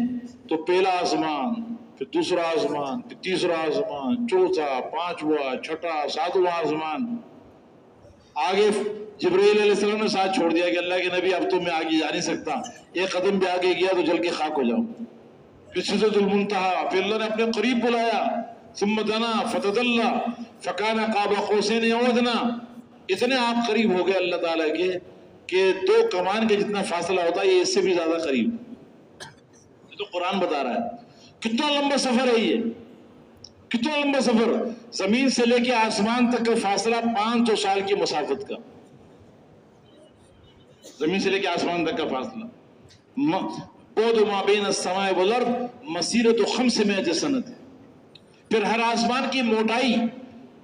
تو پہلا آسمان، پھر دوسرا آسمان، پھر تیسرا آسمان، چوتھا، پانچواں، چھٹا، ساتواں آسمان. آگے جبرائیل علیہ السلام نے ساتھ چھوڑ دیا کہ اللہ کے نبی اب تو میں آگے جا نہیں سکتا، ایک قدم بھی آگے گیا تو جل کے خاک ہو جاؤں. پھر سدرۃ المنتہا، پھر اللہ نے اپنے قریب بلایا، ثم دنا فتدلی فکان قاب قوسین او ادنی. اتنے آپ قریب ہو گئے اللہ تعالیٰ کے کہ 2 کمان کے جتنا فاصلہ ہوتا ہے یہ اس سے بھی زیادہ قریب. یہ تو قرآن بتا رہا ہے. کتنا لمبا سفر ہے یہ، کتنا لمبا سفر. زمین سے لے کے آسمان تک کا فاصلہ 500 سال کی مسافت کا. زمین سے لے کے آسمان تک کا فاصلہ. بعد ما بین السماء والارض مسیرۃ 500 سنۃ. پھر ہر آسمان کی موٹائی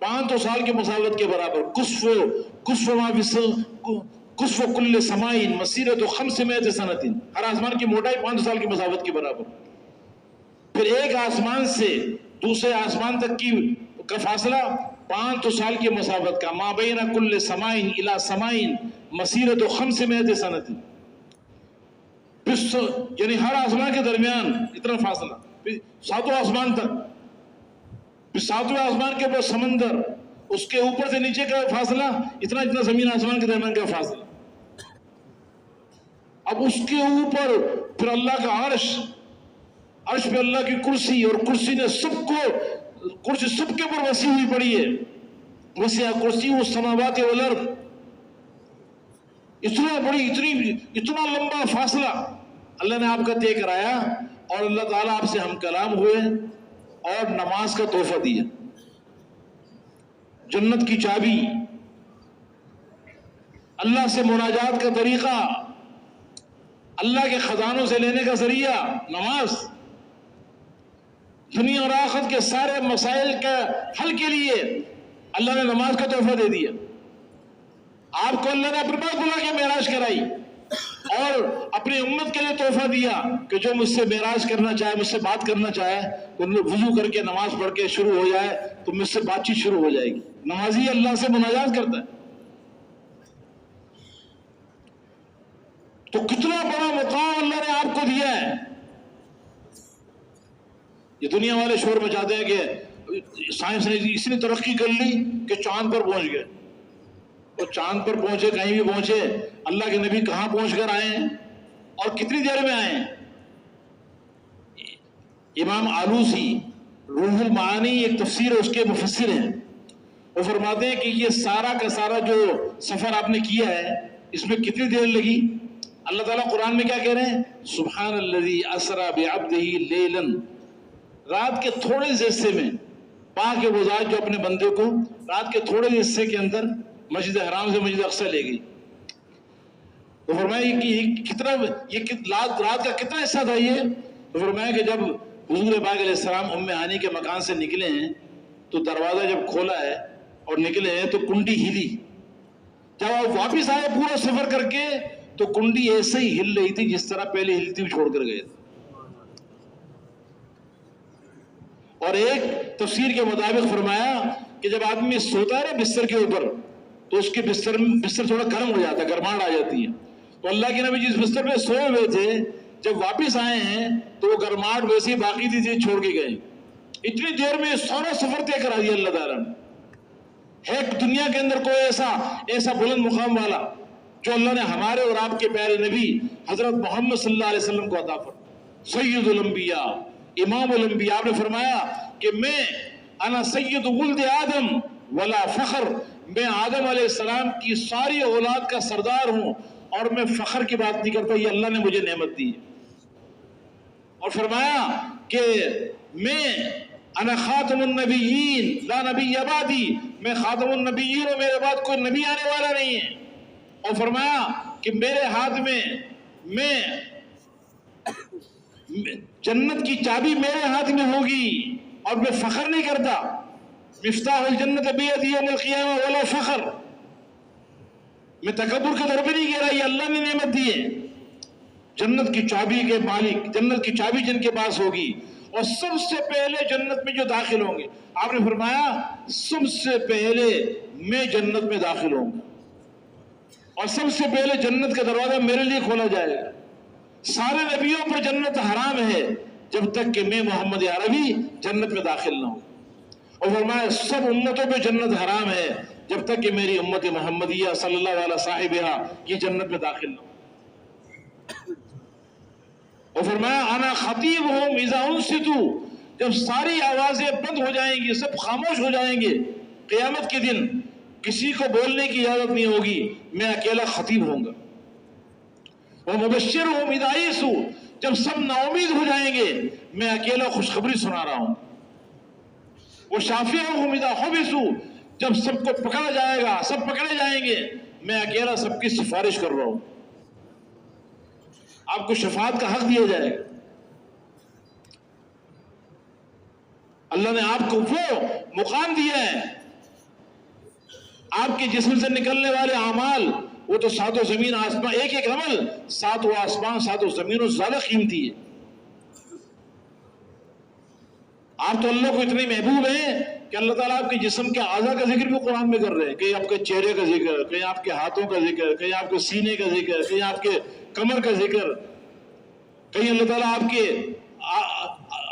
500 سال کی مسافت کے برابر. کسف کل سماء مسیرۃ 500 سنۃ. ہر آسمان کی موٹائی 500 سال کی مسافت کے برابر. پھر ایک آسمان سے دوسرے آسمان تک کی کا فاصلہ 500 سال کی مسافت کا. ما بین کل سماء الی سماء مسیرۃ 500 سنۃ. یعنی ہر آسمان کے درمیان اتنا فاصلہ. پھر 7واں آسمان تک، پھر 7ویں آسمان کے بعد سمندر، اس کے اوپر سے نیچے کا فاصلہ اتنا جتنا زمین آسمان کے درمیان کا فاصلہ. اب اس کے اوپر پھر اللہ کا عرش، عرش پہ اللہ کی کرسی، اور کرسی نے کرسی سب کے اوپر وسیع ہوئی پڑی ہے. وسیع کرسی السماوات والارض. اتنا بڑی اتنا لمبا فاصلہ اللہ نے آپ کا طے کرایا، اور اللہ تعالیٰ آپ سے ہم کلام ہوئے اور نماز کا تحفہ دیا. جنت کی چابی، اللہ سے مناجات کا طریقہ، اللہ کے خزانوں سے لینے کا ذریعہ نماز. دنیا اور آخرت کے سارے مسائل کا حل کے لیے اللہ نے نماز کا تحفہ دے دیا. آپ کو اللہ نے اپنے پاس بلا کے معراج کرائی، اور اپنی امت کے لیے تحفہ دیا کہ جو مجھ سے معراج کرنا چاہے، مجھ سے بات کرنا چاہے، وضو کر کے نماز پڑھ کے شروع ہو جائے تو مجھ سے بات چیت شروع ہو جائے گی. نمازی اللہ سے مناجات کرتا ہے. تو کتنا بڑا مقام اللہ نے آپ کو دیا ہے. یہ دنیا والے شور مچاتے ہیں کہ سائنس نے اس نے ترقی کر لی کہ چاند پر پہنچ گئے. تو چاند پر پہنچے، کہیں بھی پہنچے، اللہ کے نبی کہاں پہنچ کر آئے ہیں اور کتنی دیر میں آئے ہیں. امام آلوسی روح المعانی ایک تفسیر ہے، اس کے مفسر ہیں. وہ فرماتے ہیں کہ یہ سارا کا سارا جو سفر آپ نے کیا ہے اس میں کتنی دیر لگی. اللہ تعالیٰ قرآن میں کیا کہہ رہے ہیں؟ سبحان الذی اسری بعبدہ لیلا. رات کے تھوڑے سے حصے میں پاک وہ ذات جو اپنے بندے کو رات کے تھوڑے سے حصے کے اندر مسجد حرام سے مسجد اقصی لے گئی. تو فرمایا کہ کتنا رات کا کتنا حصہ تھا یہ. تو فرمایا کہ جب حضور پاک علیہ السلام ام ہانی کے مکان سے نکلے ہیں تو دروازہ جب کھولا ہے اور نکلے ہیں تو کنڈی ہلی. جب آپ واپس آئے پورا سفر کر کے تو کنڈی ایسے ہی ہل رہی تھی جس طرح پہلے ہلتی ہوئی چھوڑ کر گئے تھے. اور ایک تفسیر کے مطابق فرمایا کہ جب آدمی سوتا ہے نا بستر کے اوپر تو اس کے بستر تھوڑا گرم ہو جاتا ہے، گرماہٹ آ جاتی ہے. تو اللہ کے نبی جس بستر پہ سوئے ہوئے تھے جب واپس آئے ہیں تو وہ گرماہٹ ویسے ہی باقی تھی، چھوڑ کے گئے. اتنی دیر میں سارا سفر طے کرا دیا اللہ تعالیٰ نے. ہے دنیا کے اندر کوئی ایسا بلند مقام والا جو اللہ نے ہمارے اور آپ کے پیارے نبی حضرت محمد صلی اللہ علیہ وسلم کو عطا فرمایا. سید الانبیاء، امام الانبیاء. آپ نے فرمایا کہ میں انا سید ولد آدم ولا فخر. میں آدم علیہ السلام کی ساری اولاد کا سردار ہوں اور میں فخر کی بات نہیں کرتا، یہ اللہ نے مجھے نعمت دی. اور فرمایا کہ میں انا خاتم النبیین لا نبی بعدی. میں خاتم النبیین اور میرے بعد کوئی نبی آنے والا نہیں ہے. اور فرمایا کہ میرے ہاتھ میں جنت کی چابی میرے ہاتھ میں ہوگی اور میں فخر نہیں کرتا. مفتاح الجنت بیدی یوم القیامہ ولا فخر. میں تکبر کے در پہ نہیں کہہ رہا، یہ اللہ نے نعمت دی ہے. جنت کی چابی کے مالک، جنت کی چابی جن کے پاس ہوگی، اور سب سے پہلے جنت میں جو داخل ہوں گے، آپ نے فرمایا سب سے پہلے میں جنت میں داخل ہوں گا، اور سب سے پہلے جنت کا دروازہ میرے لیے کھولا جائے گا۔ سارے نبیوں پر جنت حرام ہے جب تک کہ میں محمد عربی جنت میں داخل نہ ہوں، اور فرمایا سب امتوں پہ جنت حرام ہے جب تک کہ میری امت محمدیہ صلی اللہ علیہ صاحبہ یہ جنت میں داخل نہ ہو۔ اور فرمایا انا خطیبہم اذا انصتوا، جب ساری آوازیں بند ہو جائیں گی، سب خاموش ہو جائیں گے، قیامت کے دن کسی کو بولنے کی اجازت نہیں ہوگی، میں اکیلا خطیب ہوں گا۔ ومبشرہم اذا یئسوا، جب سب نا امید ہو جائیں گے میں اکیلا خوشخبری سنا رہا ہوں۔ وشافعہم اذا حبسوا، جب سب کو پکڑا جائے گا، سب پکڑے جائیں گے، میں اکیلا سب کی سفارش کر رہا ہوں۔ آپ کو شفاعت کا حق دیا جائے گا۔ اللہ نے آپ کو وہ مقام دیا ہے، آپ کے جسم سے نکلنے والے اعمال وہ تو ساتوں زمین آسمان، ایک ایک عمل ساتوں آسمان ساتوں زمینوں سے زیادہ قیمتی ہے۔ آپ تو اللہ کو اتنے محبوب ہیں کہ اللہ تعالیٰ آپ کے جسم کے اعضاء کا ذکر بھی قرآن میں کر رہے ہیں، کہیں آپ کے چہرے کا ذکر، کہیں آپ کے ہاتھوں کا ذکر، کہیں آپ کے سینے کا ذکر، کہیں آپ کے کمر کا ذکر، کہیں اللہ تعالیٰ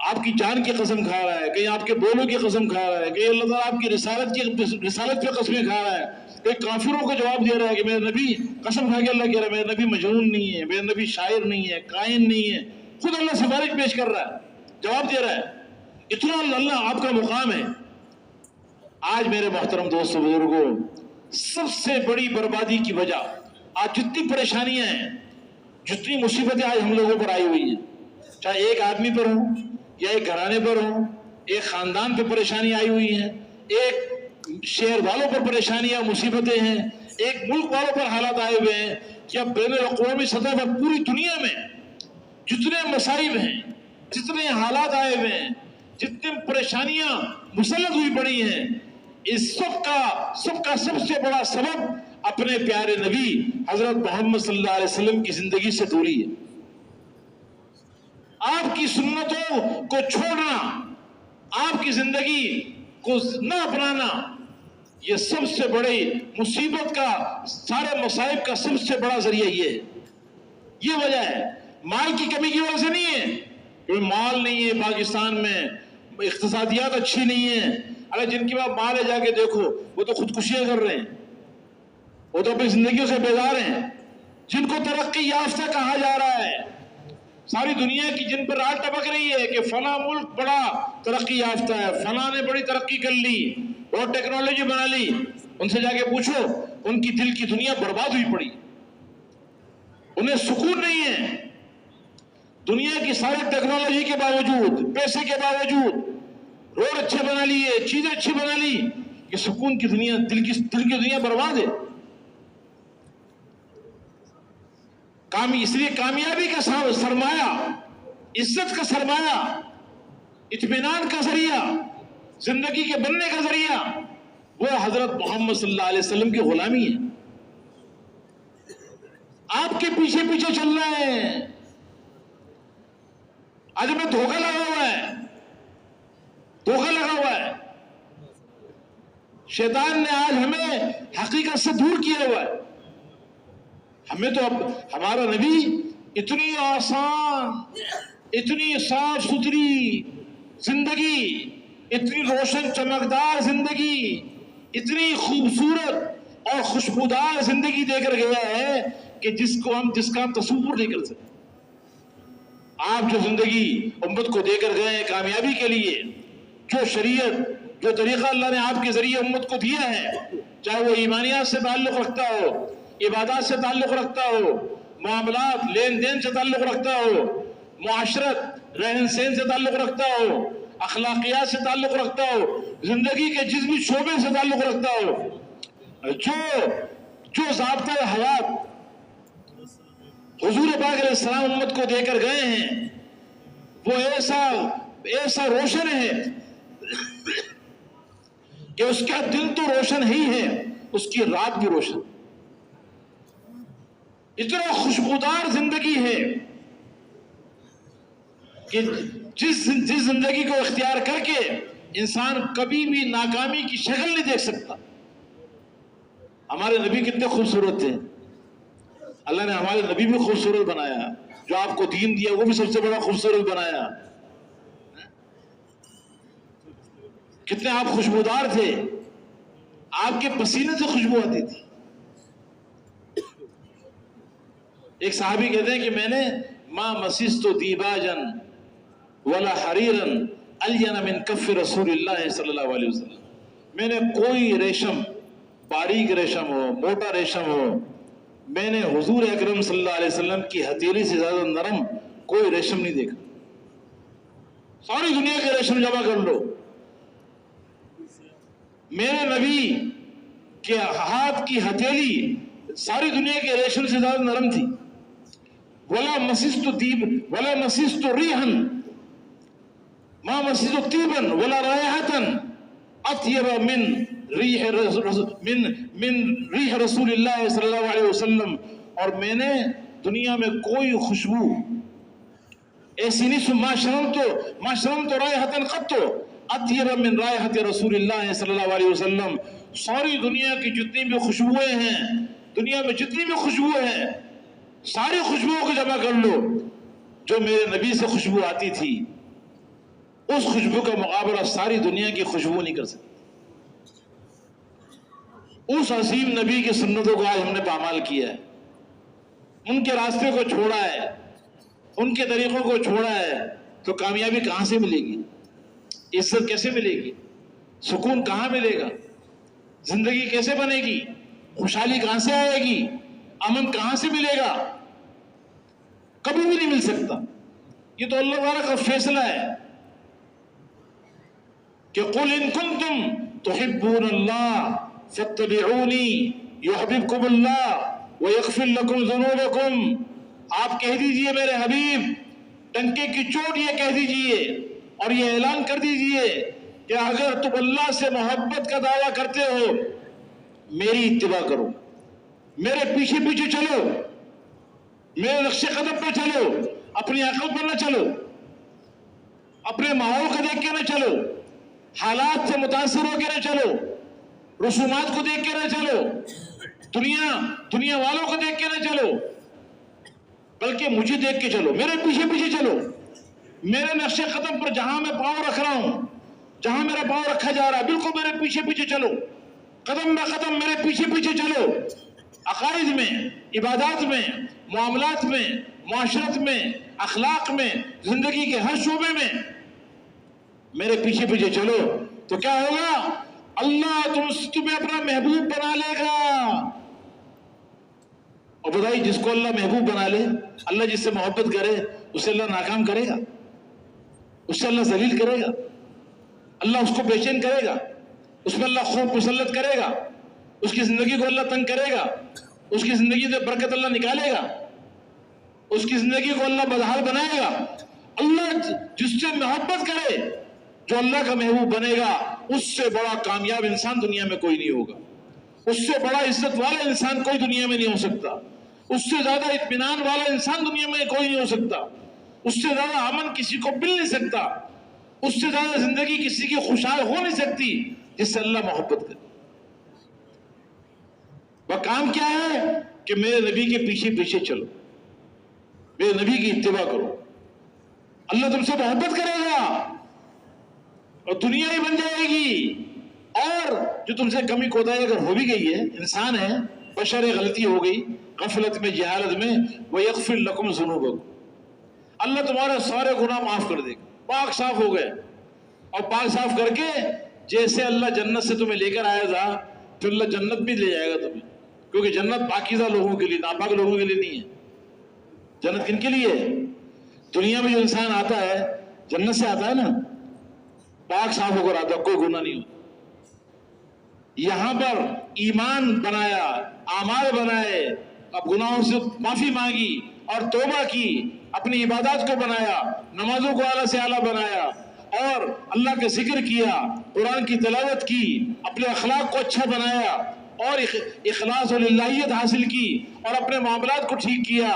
آپ کی جان کی قسم کھا رہا ہے، کہیں آپ کے بولوں کی قسم کھا رہا ہے، کہیں اللہ تعالیٰ آپ کی رسالت پہ قسمیں کھا رہا ہے، کہیں کافروں کو جواب دے رہا ہے کہ میرے نبی قسم کھا کے اللہ کہہ رہا ہے میرے نبی مجنون نہیں ہے، میرے نبی شاعر نہیں ہے، کائن نہیں ہے، خود اللہ سفارش پیش کر رہا ہے، جواب دے رہا ہے۔ اتنا اللہ آپ کا مقام ہے۔ آج میرے محترم دوستوں بزرگوں، سب سے بڑی بربادی کی وجہ، آج جتنی پریشانیاں ہیں، جتنی مصیبتیں آج ہم لوگوں پر آئی ہوئی ہیں، چاہے ایک آدمی پر ہوں یا ایک گھرانے پر ہوں، ایک خاندان پہ پریشانی آئی ہوئی ہیں، ایک شہر والوں پر پریشانیاں مصیبتیں ہیں، ایک ملک والوں پر حالات آئے ہوئے ہیں، یا بین الاقوامی سطح پر پوری دنیا میں جتنے مصائب ہیں، جتنے حالات آئے ہوئے ہیں، جتنی پریشانیاں مسلط ہوئی پڑی ہیں، اس سب کا سب سے بڑا سبب اپنے پیارے نبی حضرت محمد صلی اللہ علیہ وسلم کی زندگی سے دوری ہے۔ آپ کی سنتوں کو چھوڑنا، آپ کی زندگی کو نہ اپنانا، یہ سب سے بڑی مصیبت کا، سارے مصائب کا سب سے بڑا ذریعہ یہ ہے، یہ وجہ ہے۔ مال کی کمی کی وجہ سے نہیں ہے، کیونکہ مال نہیں ہے پاکستان میں، اقتصادیات اچھی نہیں ہیں، ارے جن کے پاس مال ہے جا کے دیکھو وہ تو خودکشیاں کر رہے ہیں، وہ تو اپنی زندگیوں سے بیزار ہیں۔ جن کو ترقی یافتہ کہا جا رہا ہے، ساری دنیا کی جن پر رات ٹپک رہی ہے کہ فلاں ملک بڑا ترقی یافتہ ہے، فلاں نے بڑی ترقی کر لی اور ٹیکنالوجی بنا لی، ان سے جا کے پوچھو ان کی دل کی دنیا برباد ہوئی پڑی، انہیں سکون نہیں ہے۔ دنیا کی ساری ٹیکنالوجی کے باوجود، پیسے کے باوجود، روڈ اچھے بنا لیے، چیزیں اچھی بنا لی، کہ سکون کی دنیا، دل کی دنیا برباد ہے۔ اس لیے کامیابی کا سرمایہ، عزت کا سرمایہ، اطمینان کا ذریعہ، زندگی کے بننے کا ذریعہ وہ حضرت محمد صلی اللہ علیہ وسلم کی غلامی ہے۔ آپ کے پیچھے پیچھے چل رہے ہیں، آج ہمیں دھوکہ لگا ہوا ہے، دھوکہ لگا ہوا ہے، شیطان نے آج ہمیں حقیقت سے دور کیا ہوا ہے۔ ہمیں تو اب ہمارا نبی اتنی آسان، اتنی صاف ستھری زندگی، اتنی روشن چمکدار زندگی، اتنی خوبصورت اور خوشبودار زندگی دے کر گیا ہے کہ جس کا ہم تصور نہیں کر سکتے۔ آپ جو زندگی امت کو دے کر گئے ہیں کامیابی کے لیے، جو شریعت، جو طریقہ اللہ نے آپ کے ذریعے امت کو دیا ہے، چاہے وہ ایمانیات سے تعلق رکھتا ہو، عبادات سے تعلق رکھتا ہو، معاملات لین دین سے تعلق رکھتا ہو، معاشرت رہن سہن سے تعلق رکھتا ہو، اخلاقیات سے تعلق رکھتا ہو، زندگی کے جس بھی شعبے سے تعلق رکھتا ہو، جو ضابطۂ حیات حضور پاک علیہ السلام امت کو دے کر گئے ہیں، وہ ایسا روشن ہے کہ اس کا دل تو روشن ہی ہے، اس کی رات بھی روشن، اتنا خوشبودار زندگی ہے کہ جس زندگی کو اختیار کر کے انسان کبھی بھی ناکامی کی شکل نہیں دیکھ سکتا. ہمارے نبی کتنے خوبصورت تھے. اللہ نے ہمارے نبی بھی خوبصورت بنایا. جو آپ کو دین دیا وہ بھی سب سے بڑا خوبصورت بنایا. کتنے آپ خوشبودار تھے. آپ کے پسینے سے خوشبو آتی تھی. ایک صحابی کہتے ہیں کہ میں نے ما مسست دیباجا ولا حریرا الین من کف رسول اللہ صلی اللہ علیہ وسلم. میں نے کوئی ریشم، باریک ریشم ہو، موٹا ریشم ہو، میں نے حضور اکرم صلی اللہ علیہ وسلم کی ہتھیلی سے زیادہ نرم کوئی ریشم نہیں دیکھا. ساری دنیا کے ریشم جمع کر لو، میرے نبی کے ہاتھ کی ہتھیلی ساری دنیا کے ریشم سے زیادہ نرم تھی. ولا مسست طیب ولا مسست ریحا ما مسست طیبا ولا رائحة اطیب من ریح رسول اللہ صلی اللہ علیہ وسلم. اور میں نے دنیا میں کوئی خوشبو ایسی نہیں ما شرمت رائحة قط اطیب من رائحة رسول اللہ صلی اللہ علیہ وسلم. ساری دنیا کی جتنی بھی خوشبوئیں ہیں، دنیا میں جتنی بھی خوشبوئیں ہیں، ساری خوشبوؤں کو جمع کر لو، جو میرے نبی سے خوشبو آتی تھی اس خوشبو کا مقابلہ ساری دنیا کی خوشبو نہیں کر سکتی. اس عظیم نبی کی سنتوں کو آج ہم نے پامال کیا ہے، ان کے راستے کو چھوڑا ہے، ان کے طریقوں کو چھوڑا ہے، تو کامیابی کہاں سے ملے گی؟ عزت کیسے ملے گی؟ سکون کہاں ملے گا؟ زندگی کیسے بنے گی؟ خوشحالی کہاں سے آئے گی؟ امن کہاں سے ملے گا؟ کبھی بھی نہیں مل سکتا. یہ تو اللہ تعالیٰ کا فیصلہ ہے کہ قل ان کنتم تحبون اللہ فاتبعونی یحببکم اللہ ویغفر لکم ذنوبکم. آپ کہہ دیجئے میرے حبیب، ڈنکے کی چوٹ یہ کہہ دیجئے اور یہ اعلان کر دیجئے کہ اگر تم اللہ سے محبت کا دعویٰ کرتے ہو میری اتباع کرو، میرے پیچھے پیچھے چلو، میرے نقش قدم پہ چلو، اپنی عقل پر نہ چلو، اپنے ماحول کو دیکھ کے نہ چلو، حالات سے متاثر ہو کے نہ چلو، رسومات کو دیکھ کے نہ چلو، دنیا والوں کو دیکھ کے نہ چلو، بلکہ مجھے دیکھ کے چلو، میرے پیچھے پیچھے چلو. میرے نقش قدم پر جہاں میں پاؤں رکھ رہا ہوں، جہاں میرا پاؤں رکھا جا رہا ہے، بالکل میرے پیچھے پیچھے چلو، قدم بہ قدم میرے پیچھے پیچھے چلو. عقائد میں، عبادات میں، معاملات میں، معاشرت میں، اخلاق میں، زندگی کے ہر شعبے میں میرے پیچھے پیچھے چلو. تو کیا ہوگا؟ اللہ تمہیں اپنا محبوب بنا لے گا. اور بتائیے، جس کو اللہ محبوب بنا لے، اللہ جس سے محبت کرے، اسے اللہ ناکام کرے گا؟ اس سے اللہ ذلیل کرے گا؟ اللہ اس کو بے چین کرے گا؟ اس میں اللہ خوف مسلط کرے گا؟ اس کی زندگی کو اللہ تنگ کرے گا؟ اس کی زندگی سے برکت اللہ نکالے گا؟ اس کی زندگی کو اللہ بدحال بنائے گا؟ اللہ جس سے محبت کرے، جو اللہ کا محبوب بنے گا، اس سے بڑا کامیاب انسان دنیا میں کوئی نہیں ہوگا. اس سے بڑا عزت والا انسان کوئی دنیا میں نہیں ہو سکتا. اس سے زیادہ اطمینان والا انسان دنیا میں کوئی نہیں ہو سکتا. اس سے زیادہ امن کسی کو مل نہیں سکتا. اس سے زیادہ زندگی کسی کی خوشحال ہو نہیں سکتی جس سے اللہ محبت کرے. وہ کام کیا ہے کہ میرے نبی کے پیچھے پیچھے چلو، میرے نبی کی اتباع کرو. اللہ تم سے محبت کرے گا اور دنیا ہی بن جائے گی. اور جو تم سے کمی کوتاہی اگر ہو بھی گئی ہے، انسان ہے، بشر غلطی ہو گئی، غفلت میں، جہالت میں، وَيَغْفِرْ لَكُمْ ذُنُوبَكُمْ، اللہ تمہارے سارے گناہ معاف کر دے گا. پاک صاف ہو گئے، اور پاک صاف کر کے جیسے اللہ جنت سے تمہیں لے کر آیا تھا، پھر اللہ جنت بھی لے جائے گا تمہیں. کیونکہ جنت پاکیزہ لوگوں کے لیے، ناپاک لوگوں کے لیے نہیں ہے. جنت کن کے لیے ہے؟ دنیا میں جو انسان آتا ہے جنت سے آتا ہے نا، پاک صاف ہو کر آتا ہے، کوئی گناہ نہیں ہوتا. یہاں پر ایمان بنایا، اعمال بنائے، اب گناہوں سے معافی مانگی اور توبہ کی، اپنی عبادات کو بنایا، نمازوں کو اعلیٰ سے اعلیٰ بنایا، اور اللہ کا ذکر کیا، قرآن کی تلاوت کی، اپنے اخلاق کو اچھا بنایا، اور اخلاص و للہیت حاصل کی، اور اپنے معاملات کو ٹھیک کیا،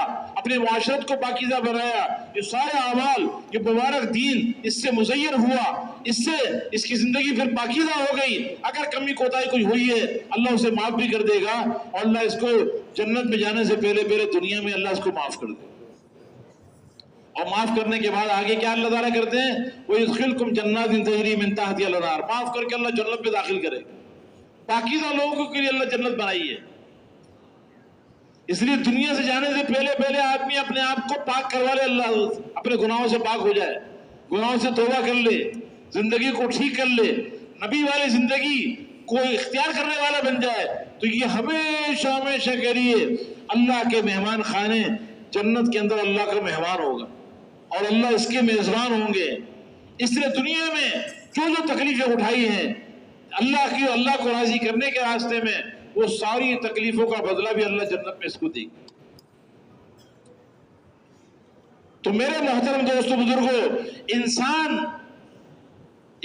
اپنے معاشرت کو پاکیزہ بنایا. یہ سارے اعمال، یہ مبارک دین اس سے مزین ہوا، اس سے اس کی زندگی پھر پاکیزہ ہو گئی. اگر کمی کوتاہی کوئی ہوئی ہے اللہ اسے معاف بھی کر دے گا، اور اللہ اس کو جنت میں جانے سے پہلے دنیا میں اللہ اس کو معاف کر دے. اور معاف کرنے کے بعد آگے کیا اللہ تعالیٰ کرتے ہیں؟ وَيُدْخِلْكُمْ جَنَّاتٍ تَجْرِي مِن تَحْتِهَا الْأَنْهَارُ. معاف کر کے اللہ جنت میں داخل کرے. پاکیزہ لوگوں کے لیے اللہ جنت بنائی ہے. اس لیے دنیا سے جانے سے پہلے آدمی اپنے آپ کو پاک کروا لے، اللہ اپنے گناہوں سے پاک ہو جائے، گناہوں سے توبہ کر لے، زندگی کو ٹھیک کر لے، نبی والی زندگی کو اختیار کرنے والا بن جائے. تو یہ ہمیشہ ہمیشہ کے لیے اللہ کے مہمان خانے جنت کے اندر اللہ کا مہمان ہوگا اور اللہ اس کے میزبان ہوں گے. اس لیے دنیا میں جو تکلیفیں اٹھائی ہیں اللہ کو راضی کرنے کے راستے میں، وہ ساری تکلیفوں کا بدلہ بھی اللہ جنت میں اس کو دے گا. تو میرے محترم دوستو بزرگوں،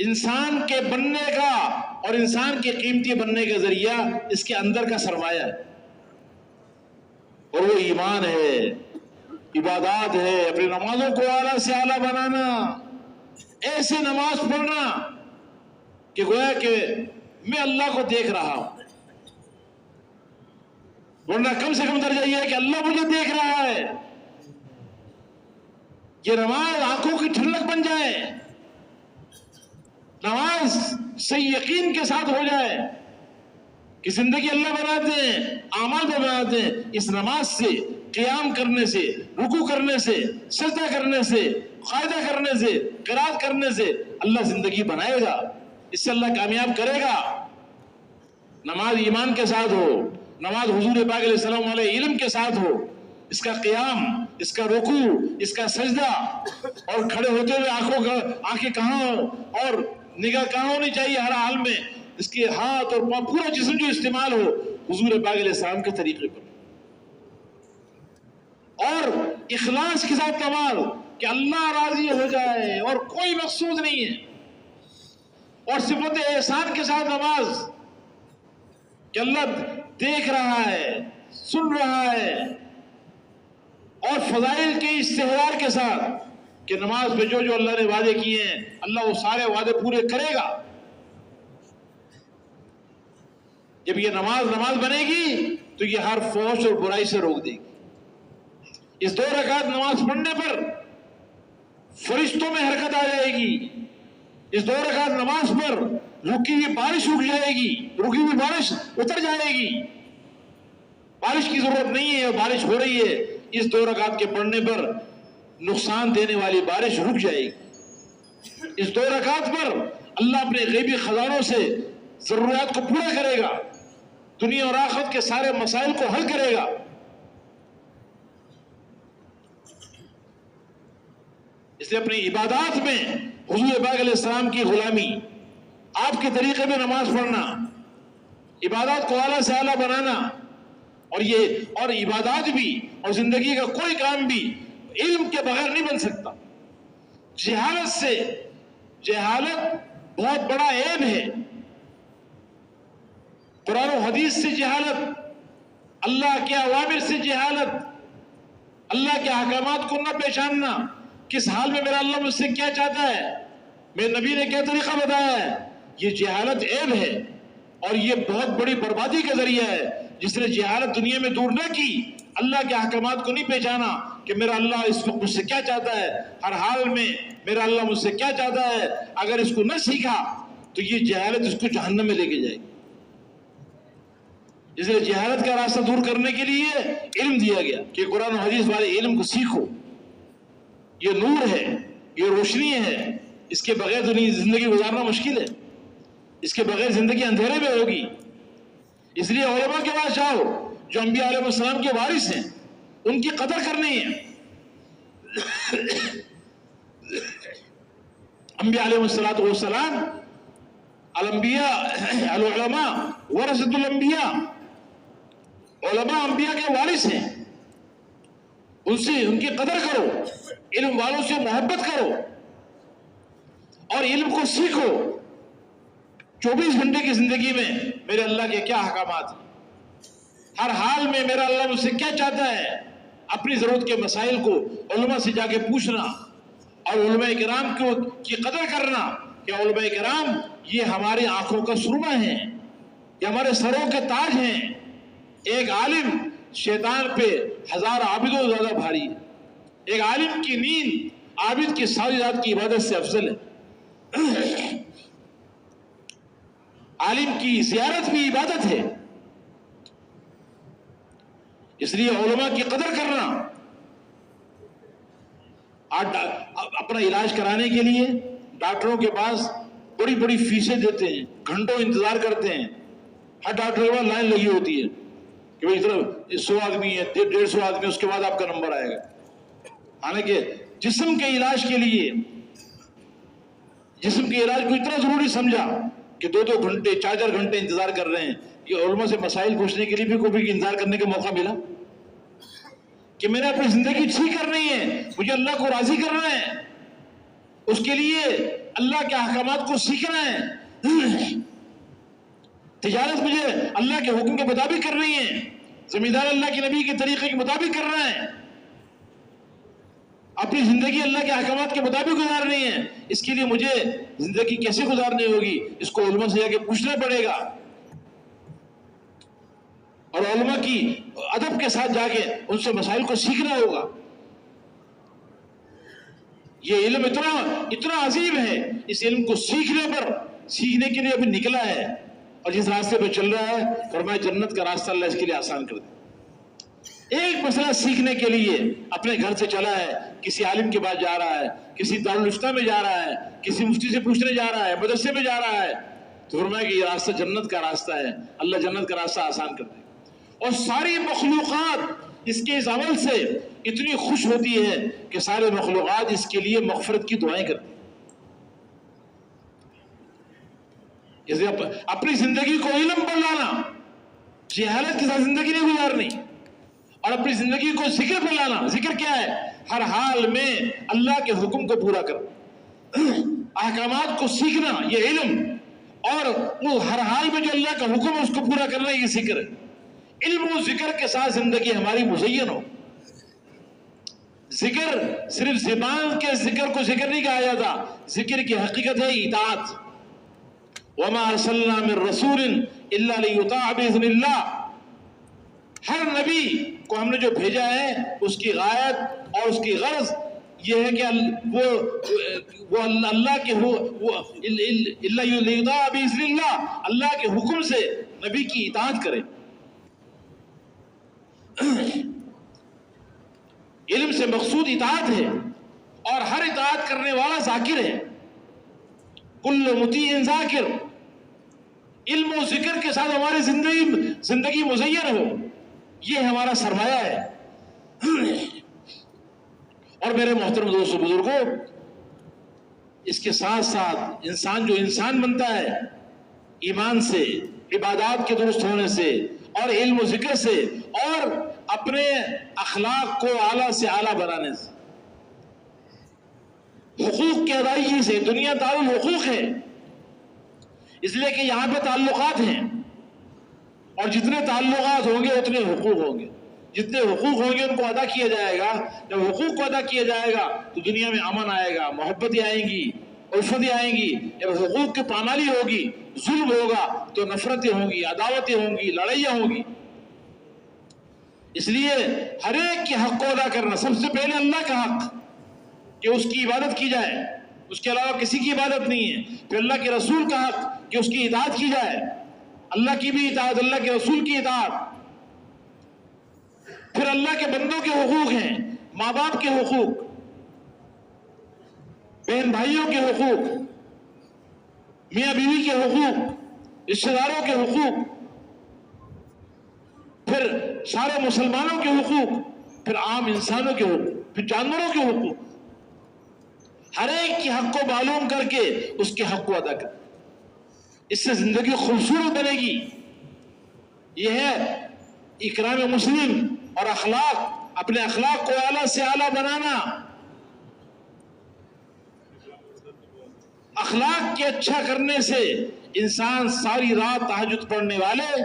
انسان کے بننے کا اور انسان کے قیمتی بننے کا ذریعہ اس کے اندر کا سرمایہ ہے، اور وہ ایمان ہے، عبادات ہے. اپنی نمازوں کو اعلیٰ سے اعلیٰ بنانا، ایسے نماز پڑھنا کہ گویا کہ میں اللہ کو دیکھ رہا ہوں، ورنہ کم سے کم درجہ یہ ہے کہ اللہ مجھے دیکھ رہا ہے. یہ نماز آنکھوں کی ٹھنڈک بن جائے، نماز سے یقین کے ساتھ ہو جائے کہ زندگی اللہ بناتے ہیں، اعمال بھی بناتے ہیں. اس نماز سے، قیام کرنے سے، رکوع کرنے سے، سجدہ کرنے سے، قاعدہ کرنے سے، قرات کرنے سے اللہ زندگی بنائے گا، اس سے اللہ کامیاب کرے گا. نماز ایمان کے ساتھ ہو، نماز حضور پاک علیہ السلام علیہ علم کے ساتھ ہو، اس کا قیام، اس کا رکوع، اس کا سجدہ، اور کھڑے ہوتے ہوئے آنکھیں کہاں ہو اور نگاہ کہاں ہونی چاہیے ہر حال میں، اس کے ہاتھ اور پاؤں، پورا جسم جو استعمال ہو حضور پاک علیہ السلام کے طریقے پر، اور اخلاص کے ساتھ نماز کہ اللہ راضی ہو جائے اور کوئی مقصود نہیں ہے، اور صفت احسان کے ساتھ نماز کہ اللہ دیکھ رہا ہے، سن رہا ہے، اور فضائل کے استحرار کے ساتھ کہ نماز پہ جو اللہ نے وعدے کیے ہیں اللہ وہ سارے وعدے پورے کرے گا. جب یہ نماز بنے گی تو یہ ہر فحش اور برائی سے روک دے گی. اس 2 رکعت نماز پڑھنے پر فرشتوں میں حرکت آ جائے گی. اس 2 رکعت نماز پر رکی ہوئی بارش رک جائے گی، رکی ہوئی بارش اتر جائے گی. بارش کی ضرورت نہیں ہے، بارش ہو رہی ہے. اس 2 رکعت کے پڑھنے پر نقصان دینے والی بارش رک جائے گی. اس 2 رکعت پر اللہ اپنے غیبی خزانوں سے ضروریات کو پورا کرے گا، دنیا اور آخرت کے سارے مسائل کو حل کرے گا. اس لیے اپنی عبادات میں حضور پاک علیہ السلام کی غلامی، آپ کے طریقے میں نماز پڑھنا، عبادات کو اعلیٰ سے اعلیٰ بنانا، اور عبادات بھی اور زندگی کا کوئی کام بھی علم کے بغیر نہیں بن سکتا. جہالت بہت بڑا عیب ہے. قرآن و حدیث سے جہالت، اللہ کے اوامر سے جہالت، اللہ کے احکامات کو نہ پہچاننا، کس حال میں میرا اللہ مجھ سے کیا چاہتا ہے، میرے نبی نے کیا طریقہ بتایا ہے، یہ جہالت عیب ہے، اور یہ بہت بڑی بربادی کا ذریعہ ہے. جس نے جہالت دنیا میں دور نہ کی، اللہ کے احکامات کو نہیں پہچانا کہ میرا اللہ اس وقت مجھ سے کیا چاہتا ہے، ہر حال میں میرا اللہ مجھ سے کیا چاہتا ہے، اگر اس کو نہ سیکھا تو یہ جہالت اس کو جہنم میں لے کے جائے گی. اس لیے جہالت کا راستہ دور کرنے کے لیے علم دیا گیا کہ قرآن و حدیث والے علم کو سیکھو. یہ نور ہے، یہ روشنی ہے، اس کے بغیر زندگی گزارنا مشکل ہے، اس کے بغیر زندگی اندھیرے میں ہوگی. اس لیے علماء کے پاس جاؤ جو انبیاء علیہ السلام کے وارث ہیں، ان کی قدر کرنی ہے. انبیاء علیہ السلام العلماء ورثۃ الانبیاء، علماء انبیاء کے وارث ہیں. ان کی قدر کرو، علم والوں سے محبت کرو اور علم کو سیکھو. 24 گھنٹے کی زندگی میں میرے اللہ کے کیا احکامات ہیں، ہر حال میں میرا اللہ مجھ سے کیا چاہتا ہے، اپنی ضرورت کے مسائل کو علماء سے جا کے پوچھنا اور علماء کرام کی قدر کرنا کہ علماء کرام یہ ہماری آنکھوں کا سرما ہیں، یہ ہمارے سروں کے تاج ہیں۔ ایک عالم شیطان پہ 1000 عابدوں زیادہ بھاری ہے۔ ایک عالم کی نیند عابد کی ساری رات کی عبادت سے افضل ہے۔ عالم کی زیارت بھی عبادت ہے، اس لیے علماء کی قدر کرنا۔ اپنا علاج کرانے کے لیے ڈاکٹروں کے پاس بڑی بڑی فیسیں دیتے ہیں، گھنٹوں انتظار کرتے ہیں، ہر ڈاکٹر کے پاس لائن لگی ہوتی ہے کہ بھائی ادھر 100 آدمی ہے، 150 آدمی، اس کے بعد آپ کا نمبر آئے گا۔ حالانکہ جسم کے علاج کے لیے، جسم کے علاج کو اتنا ضروری سمجھا کہ 2 گھنٹے 4 گھنٹے انتظار کر رہے ہیں۔ کہ علماء سے مسائل پوچھنے کے لیے بھی کوئی انتظار کرنے کا موقع ملا کہ میں نے اپنی زندگی ٹھیک کرنی ہے، مجھے اللہ کو راضی کرنا ہے، اس کے لیے اللہ کے احکامات کو سیکھنا ہے، تجارت مجھے اللہ کے حکم کے مطابق کرنی ہے، زمیندار اللہ کے نبی کے طریقے کے مطابق کرنا ہے، اپنی زندگی اللہ کے احکامات کے مطابق گزارنی ہے۔ اس کے لیے مجھے زندگی کیسے گزارنی ہوگی، اس کو علماء سے جا کے پوچھنا پڑے گا، اور علماء کی ادب کے ساتھ جا کے ان سے مسائل کو سیکھنا ہوگا۔ یہ علم اتنا عظیم ہے، اس علم کو سیکھنے کے لیے ابھی نکلا ہے، اور جس راستے پہ چل رہا ہے فرمایا جنت کا راستہ اللہ اس کے لیے آسان کر دے۔ ایک مسئلہ سیکھنے کے لیے اپنے گھر سے چلا ہے، کسی عالم کے پاس جا رہا ہے، کسی دارالفتہ میں جا رہا ہے، کسی مفتی سے پوچھنے جا رہا ہے، مدرسے میں جا رہا ہے، تو فرمایا کہ یہ راستہ جنت کا راستہ ہے، اللہ جنت کا راستہ آسان کر دے۔ اور ساری مخلوقات اس کے اس عمل سے اتنی خوش ہوتی ہے کہ سارے مخلوقات اس کے لیے مغفرت کی دعائیں کرتی ہیں۔ جیسے اپنی زندگی کو علم پر لانا، جہالت کے ساتھ زندگی نہیں گزارنی، اور اپنی زندگی کو ذکر پر لانا۔ ذکر کیا ہے؟ ہر حال میں اللہ کے حکم کو پورا کرنا، احکامات کو سیکھنا، یہ علم، اور وہ ہر حال میں جو اللہ کا حکم ہے اس کو پورا کرنا، یہ ذکر ہے۔ علم و ذکر کے ساتھ زندگی ہماری مزین ہو۔ ذکر صرف زبان کے ذکر کو ذکر نہیں کہا جاتا، ذکر کی حقیقت ہے اطاعت۔ وما ارسلنا من رسول الا ليطاع باذن اللہ۔ ہر نبی کو ہم نے جو بھیجا ہے اس کی غایت اور اس کی غرض یہ ہے کہ وہ اللہ کے الا ليطاع باذن اللہ، اللہ کے حکم سے نبی کی اطاعت کرے۔ علم سے مقصود اطاعت ہے، اور ہر اطاعت کرنے والا ذاکر ہے۔ کل مطیع ذاکر۔ علم و ذکر کے ساتھ ہماری زندگی مزین ہو، یہ ہمارا سرمایہ ہے۔ اور میرے محترم دوستو بزرگوں، اس کے ساتھ ساتھ انسان جو انسان بنتا ہے ایمان سے، عبادات کے درست ہونے سے، اور علم و ذکر سے، اور اپنے اخلاق کو اعلیٰ سے اعلیٰ بنانے سے، حقوق کی ادائیگی سے۔ دنیا دار الحقوق ہے، اس لیے کہ یہاں پہ تعلقات ہیں، اور جتنے تعلقات ہوں گے اتنے حقوق ہوں گے، جتنے حقوق ہوں گے ان کو ادا کیا جائے گا۔ جب حقوق کو ادا کیا جائے گا تو دنیا میں امن آئے گا، محبتیں آئیں گی، الفتیں آئیں گی۔ جب حقوق کی پامالی ہوگی، ظلم ہوگا، تو نفرتیں ہوں گی، عداوتیں ہوں گی، لڑائیاں ہوں گی۔ اس لیے ہر ایک کے حق کو ادا کرنا، سب سے پہلے اللہ کا حق کہ اس کی عبادت کی جائے، اس کے علاوہ کسی کی عبادت نہیں ہے۔ پھر اللہ کے رسول کا حق کہ اس کی اطاعت کی جائے، اللہ کی بھی اطاعت، اللہ کے رسول کی اطاعت۔ پھر اللہ کے بندوں کے حقوق ہیں، ماں باپ کے حقوق، بہن بھائیوں کے حقوق، میاں بیوی کے حقوق، رشتہ داروں کے حقوق، پھر سارے مسلمانوں کے حقوق، پھر عام انسانوں کے حقوق، پھر جانوروں کے حقوق۔ ہر ایک کے حق کو معلوم کر کے اس کے حق کو ادا کر، اس سے زندگی خوبصورت بنے گی۔ یہ ہے اکرام مسلم، اور اخلاق، اپنے اخلاق کو اعلیٰ سے اعلیٰ بنانا۔ اخلاق کے اچھا کرنے سے انسان ساری رات تہجد پڑھنے والے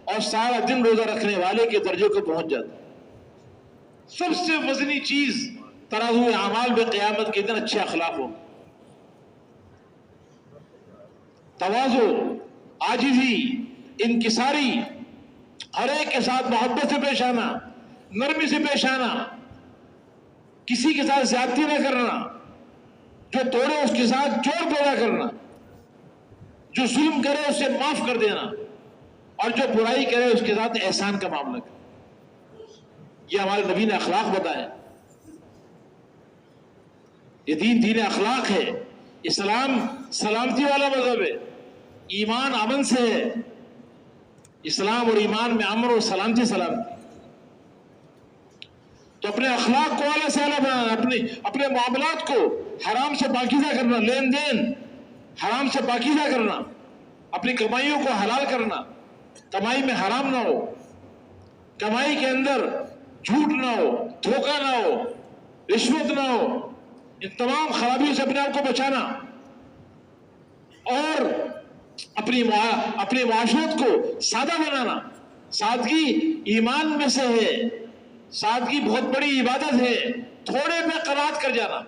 اور سارا دن روزہ رکھنے والے کے درجے کو پہنچ جاتا ہے۔ سب سے وزنی چیز ترازو اعمال میں قیامت کے دن اچھے اخلاق ہو، تواضع، عاجزی، انکساری، ہر ایک کے ساتھ محبت سے پیش آنا، نرمی سے پیش آنا، کسی کے ساتھ زیادتی نہ کرنا، جو توڑے اس کے ساتھ جوڑ پیدا کرنا، جو ظلم کرے اسے معاف کر دینا، اور جو برائی کرے اس کے ساتھ احسان کا معاملہ کرنا. یہ ہمارے نبی نے اخلاق بتائے. یہ دین اخلاق ہے. اسلام سلامتی والا مذہب ہے. ایمان امن سے ہے. اسلام اور ایمان میں امن اور سلامتی. تو اپنے اخلاق کو اعلیٰ سے اعلیٰ بنانا، اپنے معاملات کو حرام سے پاکیزہ کرنا، لین دین حرام سے پاکیزہ کرنا، اپنی کمائیوں کو حلال کرنا، کمائی میں حرام نہ ہو، کمائی کے اندر جھوٹ نہ ہو، دھوکہ نہ ہو، رشوت نہ ہو، ان تمام خرابیوں سے اپنے آپ کو بچانا، اور اپنی معاشرت کو سادہ بنانا. سادگی ایمان میں سے ہے. سادگی بہت بڑی عبادت ہے. تھوڑے میں قناعت کر جانا،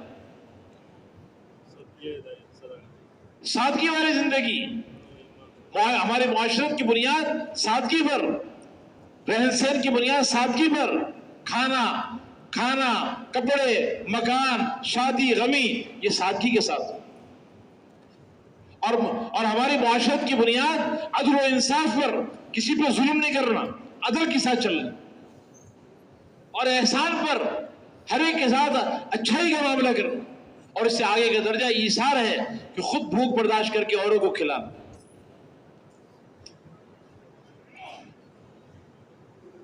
سادگی والی زندگی. ہمارے معاشرت کی بنیاد سادگی پر، رہن سہن کی بنیاد سادگی پر. کھانا، کپڑے، مکان، شادی، غمی، یہ سادگی کے ساتھ. اور ہماری معاشرت کی بنیاد عدل و انصاف پر، کسی پہ ظلم نہیں کرنا، عدل کے ساتھ چلنا، اور احسان پر، ہر ایک کے ساتھ اچھائی کا معاملہ کرنا. اور اس سے آگے کا درجہ ایثار ہے کہ خود بھوک برداشت کر کے اوروں کو کھلانا.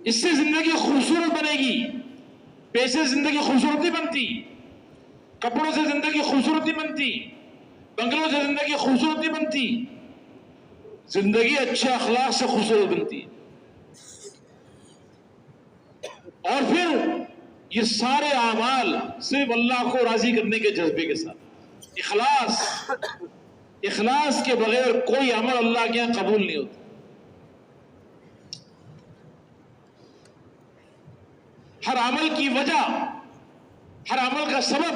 اس سے زندگی خوبصورت بنے گی. پیسے سے زندگی خوبصورت نہیں بنتی، کپڑوں سے زندگی خوبصورت نہیں بنتی، بنگلوں سے زندگی خوبصورت نہیں بنتی. زندگی اچھے اخلاق سے خوبصورت بنتی. اور پھر یہ سارے اعمال صرف اللہ کو راضی کرنے کے جذبے کے ساتھ. اخلاص کے بغیر کوئی عمل اللہ کے یہاں قبول نہیں ہوتا. ہر عمل کی وجہ، ہر عمل کا سبب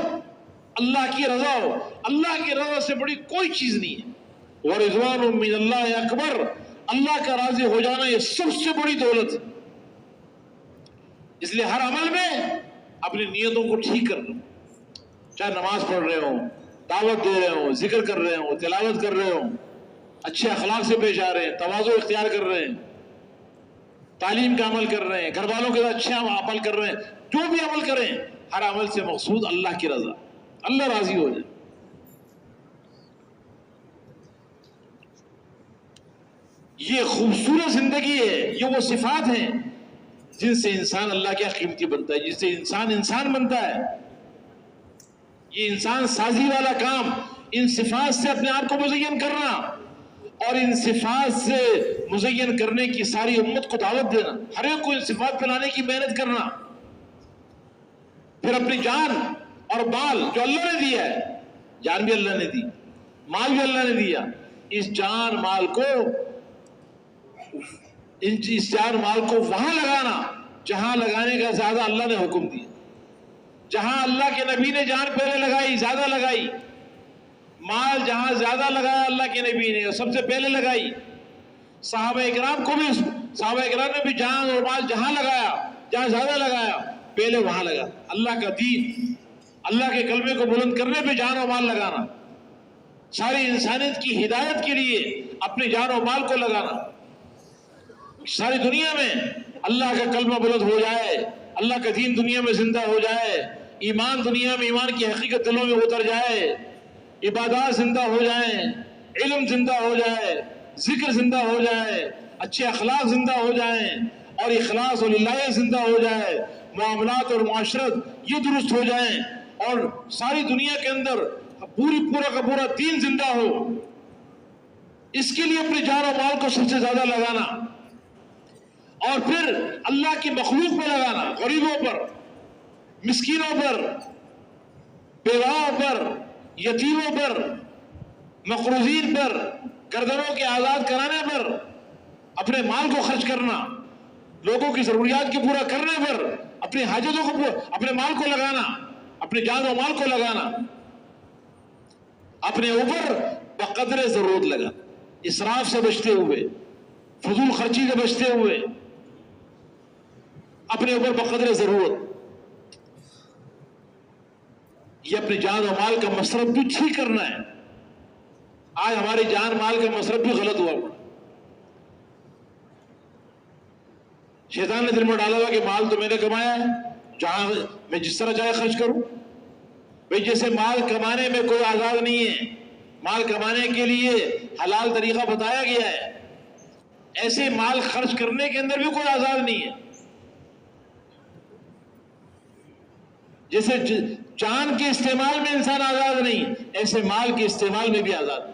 اللہ کی رضا ہو. اللہ کی رضا سے بڑی کوئی چیز نہیں ہے. وَرِضْوَانٌ مِّنَ اللَّهِ اکبر. اللہ کا راضی ہو جانا یہ سب سے بڑی دولت ہے. اس لیے ہر عمل میں اپنی نیتوں کو ٹھیک کرنا، چاہے نماز پڑھ رہے ہوں، دعوت دے رہے ہوں، ذکر کر رہے ہوں، تلاوت کر رہے ہوں، اچھے اخلاق سے پیش آ رہے ہیں، تواضع اختیار کر رہے ہیں، تعلیم کا عمل کر رہے ہیں، گھر والوں کے ساتھ اچھے عمل کر رہے ہیں. جو بھی عمل کریں، ہر عمل سے مقصود اللہ کی رضا، اللہ راضی ہو جائے. یہ خوبصورت زندگی ہے. یہ وہ صفات ہیں جن سے انسان اللہ کے قیمتی بنتا ہے، جس سے انسان بنتا ہے. یہ انسان سازی والا کام، ان صفات سے اپنے آپ کو مزین کرنا، اور ان صفات سے مزین کرنے کی ساری امت کو دعوت دینا، ہر ایک کو ان صفات پہ لانے کی محنت کرنا. پھر اپنی جان اور مال جو اللہ نے دیا ہے، جان بھی اللہ نے دی، مال بھی اللہ نے دیا، اس جان مال کو وہاں لگانا جہاں لگانے کا زیادہ اللہ نے حکم دیا. جہاں اللہ کے نبی نے جان پہلے لگائی، زیادہ لگائی. مال جہاں زیادہ لگایا اللہ کے نبی نے سب سے پہلے لگائی. صحابہ اکرام نے بھی جان اور مال جہاں لگایا، جہاں زیادہ لگایا، پہلے وہاں لگا. اللہ کا دین، اللہ کے کلمے کو بلند کرنے پہ جان و مال لگانا، ساری انسانیت کی ہدایت کے لیے اپنے جان و مال کو لگانا. ساری دنیا میں اللہ کا کلمہ بلند ہو جائے، اللہ کا دین دنیا میں زندہ ہو جائے، ایمان دنیا میں، ایمان کی حقیقت دلوں میں اتر جائے، عبادات زندہ ہو جائیں، علم زندہ ہو جائے، ذکر زندہ ہو جائے، اچھے اخلاق زندہ ہو جائیں، اور اخلاص و للہ زندہ ہو جائے، معاملات اور معاشرت یہ درست ہو جائیں، اور ساری دنیا کے اندر پورا کا پورا دین زندہ ہو. اس کے لیے اپنے جان و مال کو سب سے زیادہ لگانا، اور پھر اللہ کی مخلوق پہ لگانا، غریبوں پر، مسکینوں پر، بیواؤں پر، یتیموں پر، مقروضین پر، گردنوں کے آزاد کرانے پر، اپنے مال کو خرچ کرنا، لوگوں کی ضروریات کو پورا کرنے پر اپنی حاجتوں کو، اپنے مال کو لگانا، اپنے جان و مال کو لگانا، اپنے اوپر بقدر ضرورت لگا، اسراف سے بچتے ہوئے، فضول خرچی سے بچتے ہوئے، اپنے اوپر بقدر ضرورت. یہ اپنے جان و مال کا مصرف بھی ٹھیک کرنا ہے. آج ہماری جان مال کا مصرف بھی غلط ہوا پڑا. شیطان نے دل میں ڈالا ہوا کہ مال تو میں نے کمایا ہے، جہاں میں جس طرح چاہے خرچ کروں. بھئی جیسے مال کمانے میں کوئی آزاد نہیں ہے، مال کمانے کے لیے حلال طریقہ بتایا گیا ہے، ایسے مال خرچ کرنے کے اندر بھی کوئی آزاد نہیں ہے. جیسے جان کے استعمال میں انسان آزاد نہیں، ایسے مال کے استعمال میں بھی آزاد نہیں.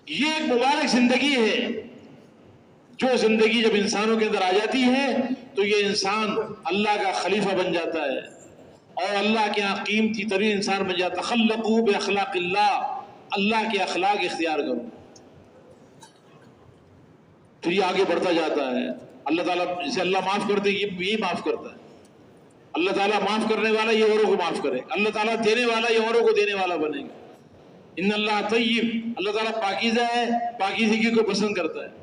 یہ ایک مبارک زندگی ہے، جو زندگی جب انسانوں کے اندر آ جاتی ہے تو یہ انسان اللہ کا خلیفہ بن جاتا ہے اور اللہ کے یہاں قیمتی ترین انسان بن جاتا ہے. تخلقوا باخلاق اللہ، اللہ کے اخلاق اختیار کرو. پھر یہ آگے بڑھتا جاتا ہے. اللہ تعالیٰ جسے اللہ معاف کر دے یہ معاف کرتا ہے. اللہ تعالیٰ معاف کرنے والا یہ اوروں کو معاف کرے. اللہ تعالیٰ دینے والا یہ اوروں کو دینے والا بنے گا. ان اللہ طیب، اللہ تعالیٰ پاکیزہ ہے، پاکیزگی کو پسند کرتا ہے.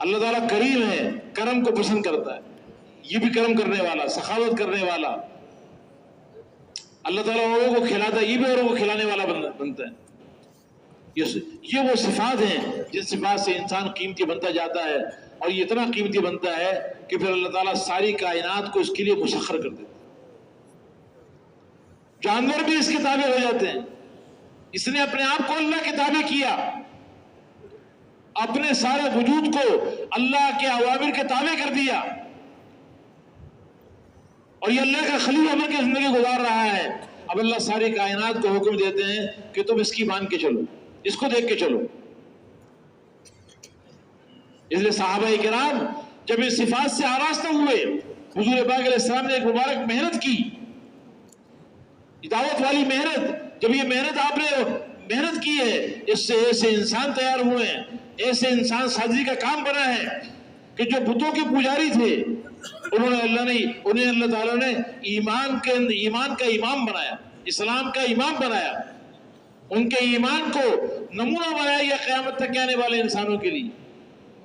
اللہ تعالیٰ کریم ہے، کرم کو پسند کرتا ہے. یہ بھی کرم کرنے والا، سخاوت کرنے والا. اللہ تعالیٰ اوروں کو کھلاتا ہے، یہ بھی اوروں کو کھلانے والا بنتا ہے. یہ وہ صفات ہیں جن صفات سے انسان قیمتی بنتا جاتا ہے، اور یہ اتنا قیمتی بنتا ہے کہ پھر اللہ تعالیٰ ساری کائنات کو اس کے لیے مسخر کر دیتا ہے. جانور بھی اس کے تابع ہو جاتے ہیں. اس نے اپنے آپ کو اللہ کے تابع کیا، اپنے سارے وجود کو اللہ کے اوامر کے تابع کر دیا، اور یہ اللہ کا خلیفہ بن کے زندگی گزار رہا ہے. اب اللہ ساری کائنات کو حکم دیتے ہیں کہ تم اس کی مان کے چلو، اس کو دیکھ کے چلو. اس لیے صحابہ کرام جب اس صفات سے آراستہ ہوئے، حضور پاک علیہ السلام نے ایک مبارک محنت کی، دعوت والی محنت. جب یہ محنت آپ نے محنت کی ہے، اس سے ایسے انسان تیار ہوئے ہیں، ایسے انسان سازی کا کام بنا ہے کہ جو بتوں کے پجاری تھے انہیں اللہ تعالیٰ نے ایمان کا امام بنایا، اسلام کا امام بنایا. ان کے ایمان کو نمونہ بنایا گیا قیامت تک آنے والے انسانوں کے لیے.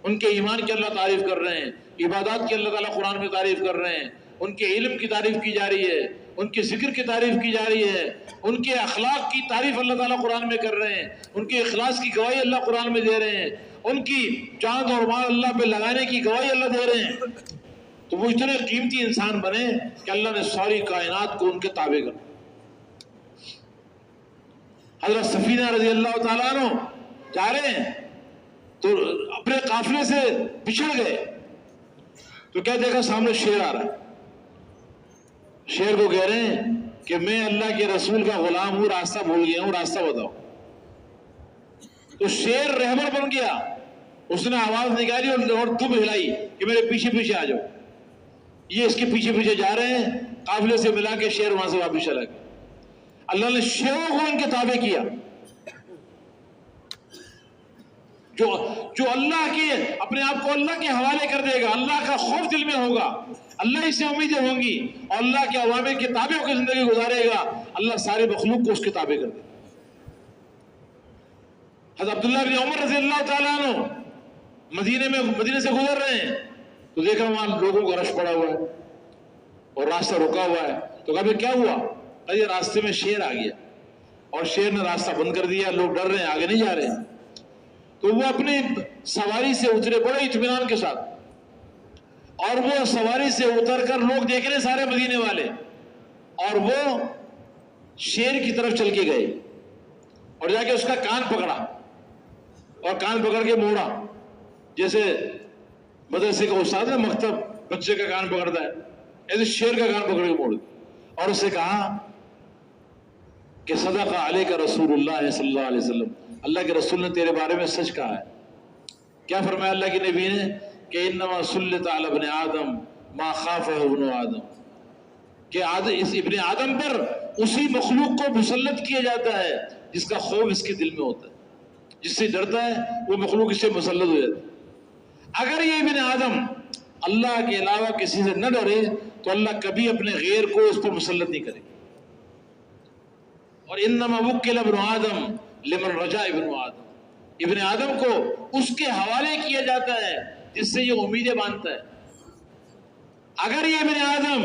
ان کے ایمان کی اللہ تعریف کر رہے ہیں، عبادات کی اللہ تعالیٰ قرآن میں تعریف کر رہے ہیں، ان کے علم کی تعریف کی جا رہی ہے، ان کے ذکر کی تعریف کی جا رہی ہے، ان کے اخلاق کی تعریف اللہ تعالیٰ قرآن میں کر رہے ہیں، ان کے اخلاص کی گواہی اللہ قرآن میں دے رہے ہیں، ان کی جان اور مال اللہ پہ لگانے کی گواہی اللہ دے رہے ہیں. تو وہ اتنے قیمتی انسان بنے کہ اللہ نے ساری کائنات کو ان کے تابع کر. حضرت سفینہ رضی اللہ تعالیٰ عنہ جا رہے ہیں تو اپنے قافلے سے پچھڑ گئے تو کیا دیکھا؟ سامنے شیر آ رہا ہے. شیر کو کہہ رہے ہیں کہ میں اللہ کے رسول کا غلام ہوں، راستہ بھول گیا ہوں، راستہ بتاؤ. تو شیر رہبر بن گیا، اس نے آواز نکالی اور دم ہلائی کہ میرے پیچھے پیچھے آ جاؤ. یہ اس کے پیچھے پیچھے جا رہے ہیں، قافلے سے ملا کے شیر وہاں سے واپس چلا گیا. اللہ نے شیروں کو ان کے تابع کیا. جو اللہ کے اپنے آپ کو اللہ کے حوالے کر دے گا، اللہ کا خوف دل میں ہوگا، اللہ ہی سے امیدیں ہوں گی، اور اللہ کے اوامر کے تابع ہو کے زندگی گزارے گا، اللہ سارے مخلوق کو اس کے تابع کر دے گا. حضرت عبداللہ بن عمر رضی اللہ تعالیٰ عنہ مدینے سے گزر رہے ہیں تو دیکھا وہاں لوگوں کا رش پڑا ہوا ہے اور راستہ رکا ہوا ہے. تو کہا کیا ہوا؟ یہ راستے میں شیر آ گیا اور شیر نے راستہ بند کر دیا، لوگ ڈر رہے ہیں، آگے نہیں جا رہے ہیں. تو وہ اپنی سواری سے اترے بڑے اطمینان کے ساتھ، اور وہ سواری سے اتر کر لوگ دیکھ رہے سارے مدینے والے، اور وہ شیر کی طرف چل کے گئے اور جا کے اس کا کان پکڑا اور کان پکڑ کے موڑا، جیسے مدرسے کا استاد ہے مکتب بچے کا کان پکڑتا ہے، ایسے شیر کا کان پکڑ کے موڑ دیا اور اس سے کہا کہ صدق علیک رسول اللہ صلی اللہ علیہ وسلم، اللہ کے رسول نے تیرے بارے میں سچ کہا ہے. کیا فرمایا اللہ کے نبی نے کہ انما سلط علی ابن آدم ما خافہ ابن آدم، کہ اس ابن آدم پر اسی مخلوق کو مسلط کیا جاتا ہے جس کا خوف اس کے دل میں ہوتا ہے، جس سے ڈرتا ہے وہ مخلوق اس سے مسلط ہو جاتا ہے. اگر یہ ابن آدم اللہ کے علاوہ کسی سے نہ ڈرے تو اللہ کبھی اپنے غیر کو اس پر مسلط نہیں کرے. اور انما وکل ابن آدم لمن رجا ابن آدم، ابن آدم کو اس کے حوالے کیا جاتا ہے جس سے یہ امیدیں باندھتا ہے. اگر یہ ابن آدم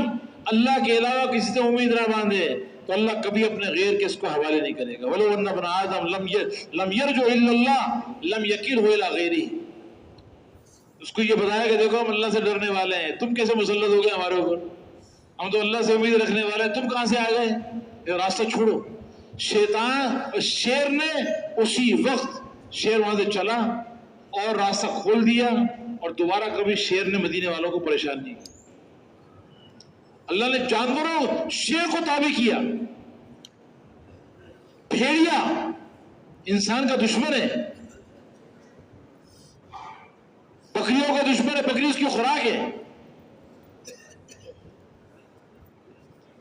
اللہ کے علاوہ کسی سے امید نہ باندھے تو اللہ کبھی اپنے غیر کے اس کو حوالے نہیں کرے گا. وَلَوْ أَنَّ ابْنَ آدَمَ لَمْ يَرْجُ إِلَّا اللَّهِ لَمْ يَكِلْهُ إِلَىٰ غَيْرِهِ. اس کو یہ بتایا کہ دیکھو ہم اللہ سے ڈرنے والے ہیں، تم کیسے مسلط ہو گئے ہمارے اوپر؟ ہم تو اللہ سے امید رکھنے والے ہیں، تم کہاں سے آ گئے؟ یہ راستہ چھوڑو. شیطان شیر نے اسی وقت شیر وہاں سے چلا اور راستہ کھول دیا، اور دوبارہ کبھی شیر نے مدینے والوں کو پریشان نہیں کیا. اللہ نے جانوروں شیر کو تابع کیا. بھیڑیا انسان کا دشمن ہے، بکریوں کا دشمن ہے، بکری اس کی خوراک ہے.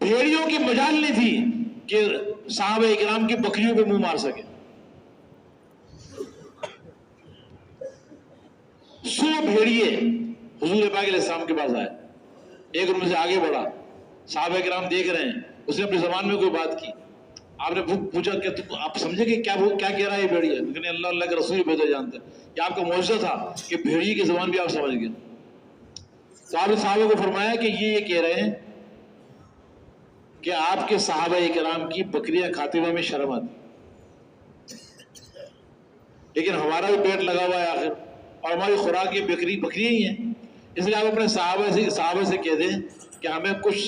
بھیڑیوں کی مجال نہیں تھی کہ صحابہ اکرام کی بکریوں پہ منہ مار سکے. 100 بھیڑیے حضور پاک علیہ السلام کے پاس آئے. ایک ان میں سے آگے بڑھا، صحابہ کرام دیکھ رہے ہیں، اس نے اپنی زبان میں کوئی بات کی. آپ نے پوچھا کہ آپ سمجھے کہ کیا کہہ رہا ہے یہ بھیڑیا؟ لیکن اللہ کے رسول بہتر جانتے ہیں. یہ آپ کا معجزہ تھا کہ بھیڑیے کی زبان بھی آپ سمجھ گئے. تو آپ نے صحابہ کو فرمایا کہ یہ کہہ رہے ہیں کہ آپ کے صحابہ کرام کی بکریاں کھاتے ہوئے ہمیں شرم آتی، لیکن ہمارا بھی پیٹ لگا ہوا ہے آخر، اور ہماری خوراک یہ بکریاں ہی ہیں. اس لیے آپ اپنے صحابہ سے کہہ دیں کہ ہمیں کچھ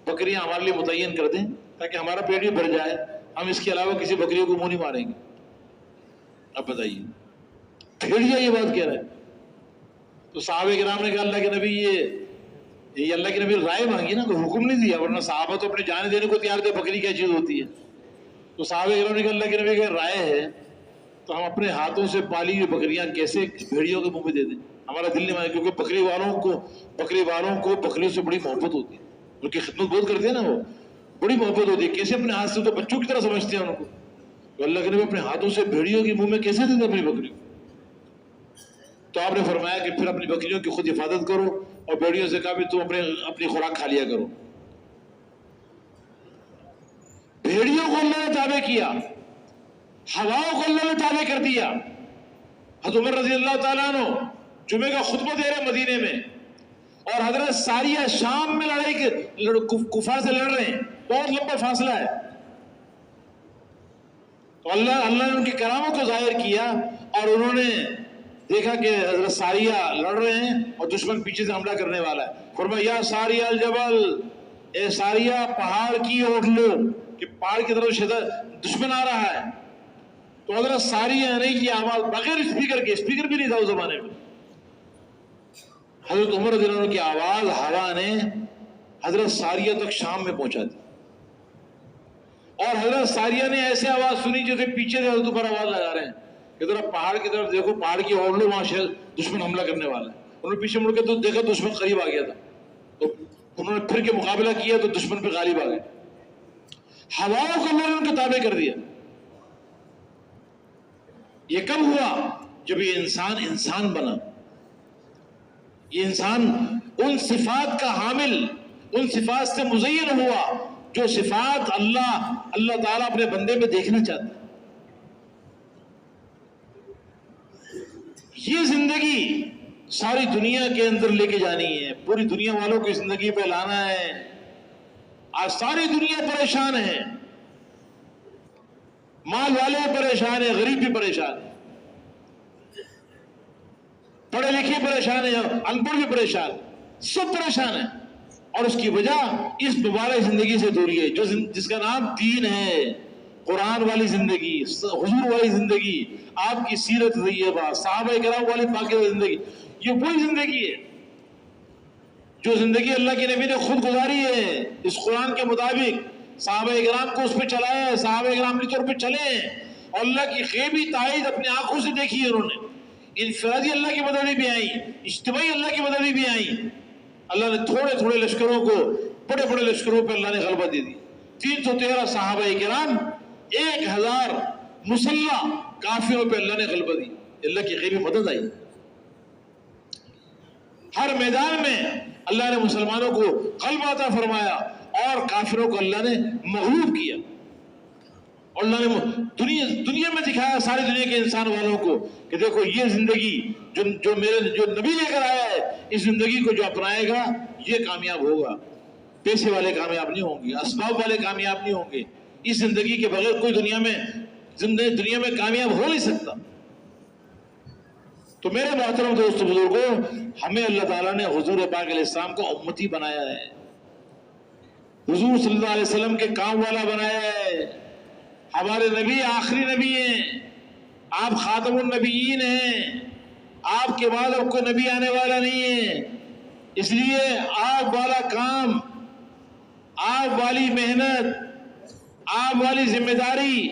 بکریاں ہمارے لیے متعین کر دیں تاکہ ہمارا پیٹ بھی بھر جائے، ہم اس کے علاوہ کسی بکریوں کو منہ نہیں ماریں گے. اب بتائیے، بھیڑیا یہ بات کہہ رہا ہے. تو صحابہ کرام نے کہا اللہ کے نبی یہ اللہ کے نبی رائے مانگی نا، کوئی حکم نہیں دیا، ورنہ صحابہ تو اپنے جانے دینے کو تیار تھے. بکری کیا چیز ہوتی ہے؟ تو صحابہ کرام نے کہا اللہ کے نبی کا رائے ہے تو ہم اپنے ہاتھوں سے پالی ہوئی بکریاں کیسے بھیڑیوں کے منہ میں دے دیں؟ ہمارا دل نہیں مانے، کیونکہ بکری والوں کو بکریوں سے بڑی محبت ہوتی ہے، ان کی خدمت بہت کرتے ہیں نا، وہ بڑی محبت ہوتی ہے. کیسے اپنے ہاتھ سے، تو بچوں کی طرح سمجھتے ہیں ان کو. تو اللہ کے نبی اپنے ہاتھوں سے بھیڑیوں کے منہ میں کیسے دے دیں اپنی بکری؟ تو آپ نے فرمایا کہ پھر اپنی بکریوں کی خود حفاظت کرو، اور بھیڑیوں سے کہا بھی تم اپنی خوراک کھا لیا کرو. بھیڑیوں کو اللہ نے تابع کیا، ہواؤں کو اللہ نے تابع کر دیا. حضرت عمر رضی اللہ تعالیٰ عنہ جمعے کا خطبہ دے رہے مدینے میں، اور حضرت ساریہ شام میں کفار سے لڑ رہے ہیں، بہت لمبا فاصلہ ہے. تو اللہ نے ان کی کرامت کو ظاہر کیا، اور انہوں نے دیکھا کہ حضرت ساریہ لڑ رہے ہیں اور دشمن پیچھے سے حملہ کرنے والا ہے. فرمایا یا ساریہ الجبل، اے ساریہ پہاڑ کی اوٹ لو، کہ پہاڑ کی طرف دشمن آ رہا ہے. تو حضرت ساریہ نے کی آواز بغیر اسپیکر کے، اسپیکر بھی نہیں تھا اس زمانے میں، حضرت عمر رضی اللہ عنہ کی آواز ہوا نے حضرت ساریہ تک شام میں پہنچا دی. اور حضرت ساریہ نے ایسے آواز سنی جیسے پیچھے سے حضرت عمر آواز لگا رہے ہیں کہ ذرا پہاڑ کی طرف دیکھو، پہاڑ کی اوڑھ لو، وہاں شاید دشمن حملہ کرنے والا ہے. انہوں نے پیچھے مڑ کے تو دیکھا دشمن قریب آ گیا تھا، تو انہوں نے پھر کے مقابلہ کیا تو دشمن پہ غالب آ گئے. ہواؤں کو اللہ نے ان کے تابع کر دیا. یہ کب ہوا؟ جب یہ انسان بنا. یہ انسان ان صفات کا حامل، ان صفات سے مزین ہوا جو صفات اللہ تعالیٰ اپنے بندے میں دیکھنا چاہتا ہے. یہ زندگی ساری دنیا کے اندر لے کے جانی ہے، پوری دنیا والوں کی زندگی پہ لانا ہے. آج ساری دنیا پریشان ہے، مال والے پریشان ہیں، غریب بھی پریشان ہیں، پڑھے لکھے پریشان ہیں، ان پڑھ بھی پریشان، سب پریشان ہیں. اور اس کی وجہ اس مبارک زندگی سے دوری ہے جس کا نام دین ہے. قرآن والی زندگی، حضور والی زندگی، آپ کی سیرت طیبہ، صحابہ کرام والی پاکیزہ زندگی، یہ وہی زندگی ہے جو زندگی اللہ کے نبی نے خود گزاری ہے اس قرآن کے مطابق. صحابہ کرام کو اس پہ چلایا ہے، صحابہ کرام کے طور پہ چلے ہیں، اور اللہ کی غیبی تائید اپنی آنکھوں سے دیکھی ہے انہوں نے. انفرادی اللہ کی مدد بھی آئی، اجتماعی اللہ کی مدد بھی آئی. اللہ نے تھوڑے لشکروں کو بڑے لشکروں پہ اللہ نے غلبہ دے دی. 313 صحابہ کرام، 1000 مسلح کافروں پہ اللہ نے غلبہ دی. اللہ کی غیبی مدد آئی. ہر میدان میں اللہ نے مسلمانوں کو غلبہ عطا فرمایا اور کافروں کو اللہ نے مغلوب کیا، اور اللہ نے دنیا میں دکھایا ساری دنیا کے انسان والوں کو کہ دیکھو یہ زندگی جو نبی لے کر آیا ہے، اس زندگی کو جو اپنائے گا یہ کامیاب ہوگا۔ پیسے والے کامیاب نہیں ہوں گے، اسباب والے کامیاب نہیں ہوں گے، اس زندگی کے بغیر کوئی دنیا میں کامیاب ہو نہیں سکتا۔ تو میرے محترم دوست بزرگوں، ہمیں اللہ تعالیٰ نے حضور پاک علیہ السلام کو امتی بنایا ہے، حضور صلی اللہ علیہ وسلم کے کام والا بنایا ہے۔ ہمارے نبی آخری نبی ہیں، آپ خاتم النبیین ہیں، آپ کے بعد اب کوئی نبی آنے والا نہیں ہے، اس لیے آپ والا کام، آپ والی محنت، آپ والی ذمہ داری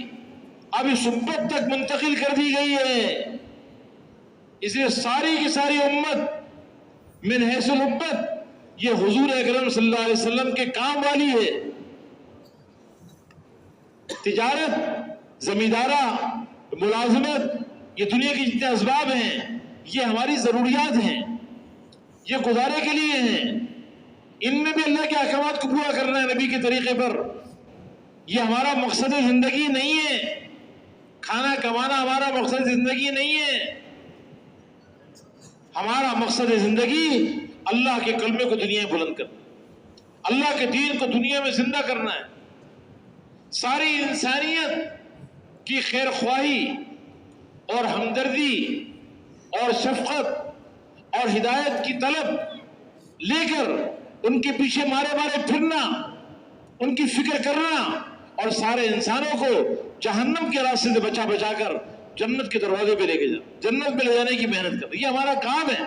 اب اس امت تک منتقل کر دی گئی ہے۔ اس لیے ساری کی ساری امت من حیث الامت یہ حضور اکرم صلی اللہ علیہ وسلم کے کام والی ہے۔ تجارت، زمیندارہ، ملازمت، یہ دنیا کے جتنے اسباب ہیں یہ ہماری ضروریات ہیں، یہ گزارے کے لیے ہیں، ان میں بھی اللہ کے احکامات کو پورا کرنا ہے نبی کے طریقے پر۔ یہ ہمارا مقصد زندگی نہیں ہے، کھانا کمانا ہمارا مقصد زندگی نہیں ہے۔ ہمارا مقصد زندگی اللہ کے کلمے کو دنیا میں بلند کرنا، اللہ کے دین کو دنیا میں زندہ کرنا ہے۔ ساری انسانیت کی خیر خواہی اور ہمدردی اور شفقت اور ہدایت کی طلب لے کر ان کے پیچھے مارے مارے پھرنا، ان کی فکر کرنا اور سارے انسانوں کو جہنم کے راستے سے بچا بچا کر جنت کے دروازے پہ لے کے جنت میں لے جانے کی محنت کرنا، یہ ہمارا کام ہے۔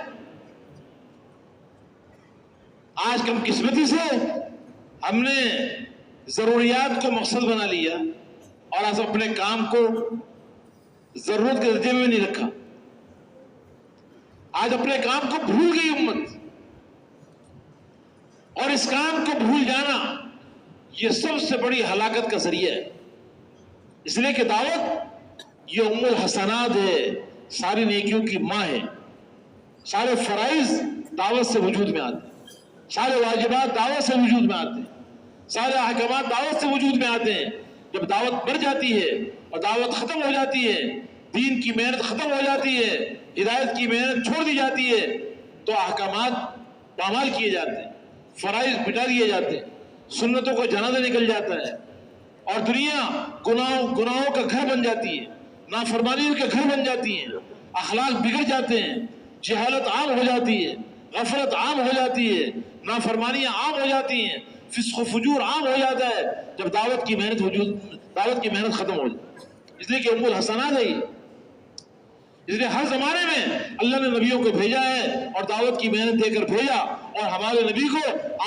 آج کم قسمتی سے ہم نے ضروریات کو مقصد بنا لیا اور آج اپنے کام کو ضرورت کے درجے میں نہیں رکھا، آج اپنے کام کو بھول گئی امت، اور اس کام کو بھول جانا یہ سب سے بڑی ہلاکت کا ذریعہ ہے۔ اس لیے کہ دعوت یہ ام الحسنات ہے، ساری نیکیوں کی ماں ہے۔ سارے فرائض دعوت سے وجود میں آتے ہیں، سارے واجبات دعوت سے وجود میں آتے ہیں، سارے احکامات دعوت سے وجود میں آتے ہیں۔ جب دعوت بڑھ جاتی ہے اور دعوت ختم ہو جاتی ہے، دین کی محنت ختم ہو جاتی ہے، ہدایت کی محنت چھوڑ دی جاتی ہے، تو احکامات پامال کیے جاتے ہیں، فرائض مٹا دیے جاتے ہیں، سنتوں کو جنازہ نکل جاتا ہے، اور دنیا گناہوں کا گھر بن جاتی ہے، نافرمانیوں کے گھر بن جاتی ہیں، اخلاق بگڑ جاتے ہیں، جہالت عام ہو جاتی ہے، غفلت عام ہو جاتی ہے، نافرمانیاں عام ہو جاتی ہیں، فسق و فجور عام ہو جاتا ہے جب دعوت کی محنت ختم ہو جائے۔ اس لیے کہ ام الحسنات ہے یہ۔ اس لیے ہر زمانے میں اللہ نے نبیوں کو بھیجا ہے اور دعوت کی محنت دے کر بھیجا، اور ہمارے نبی کو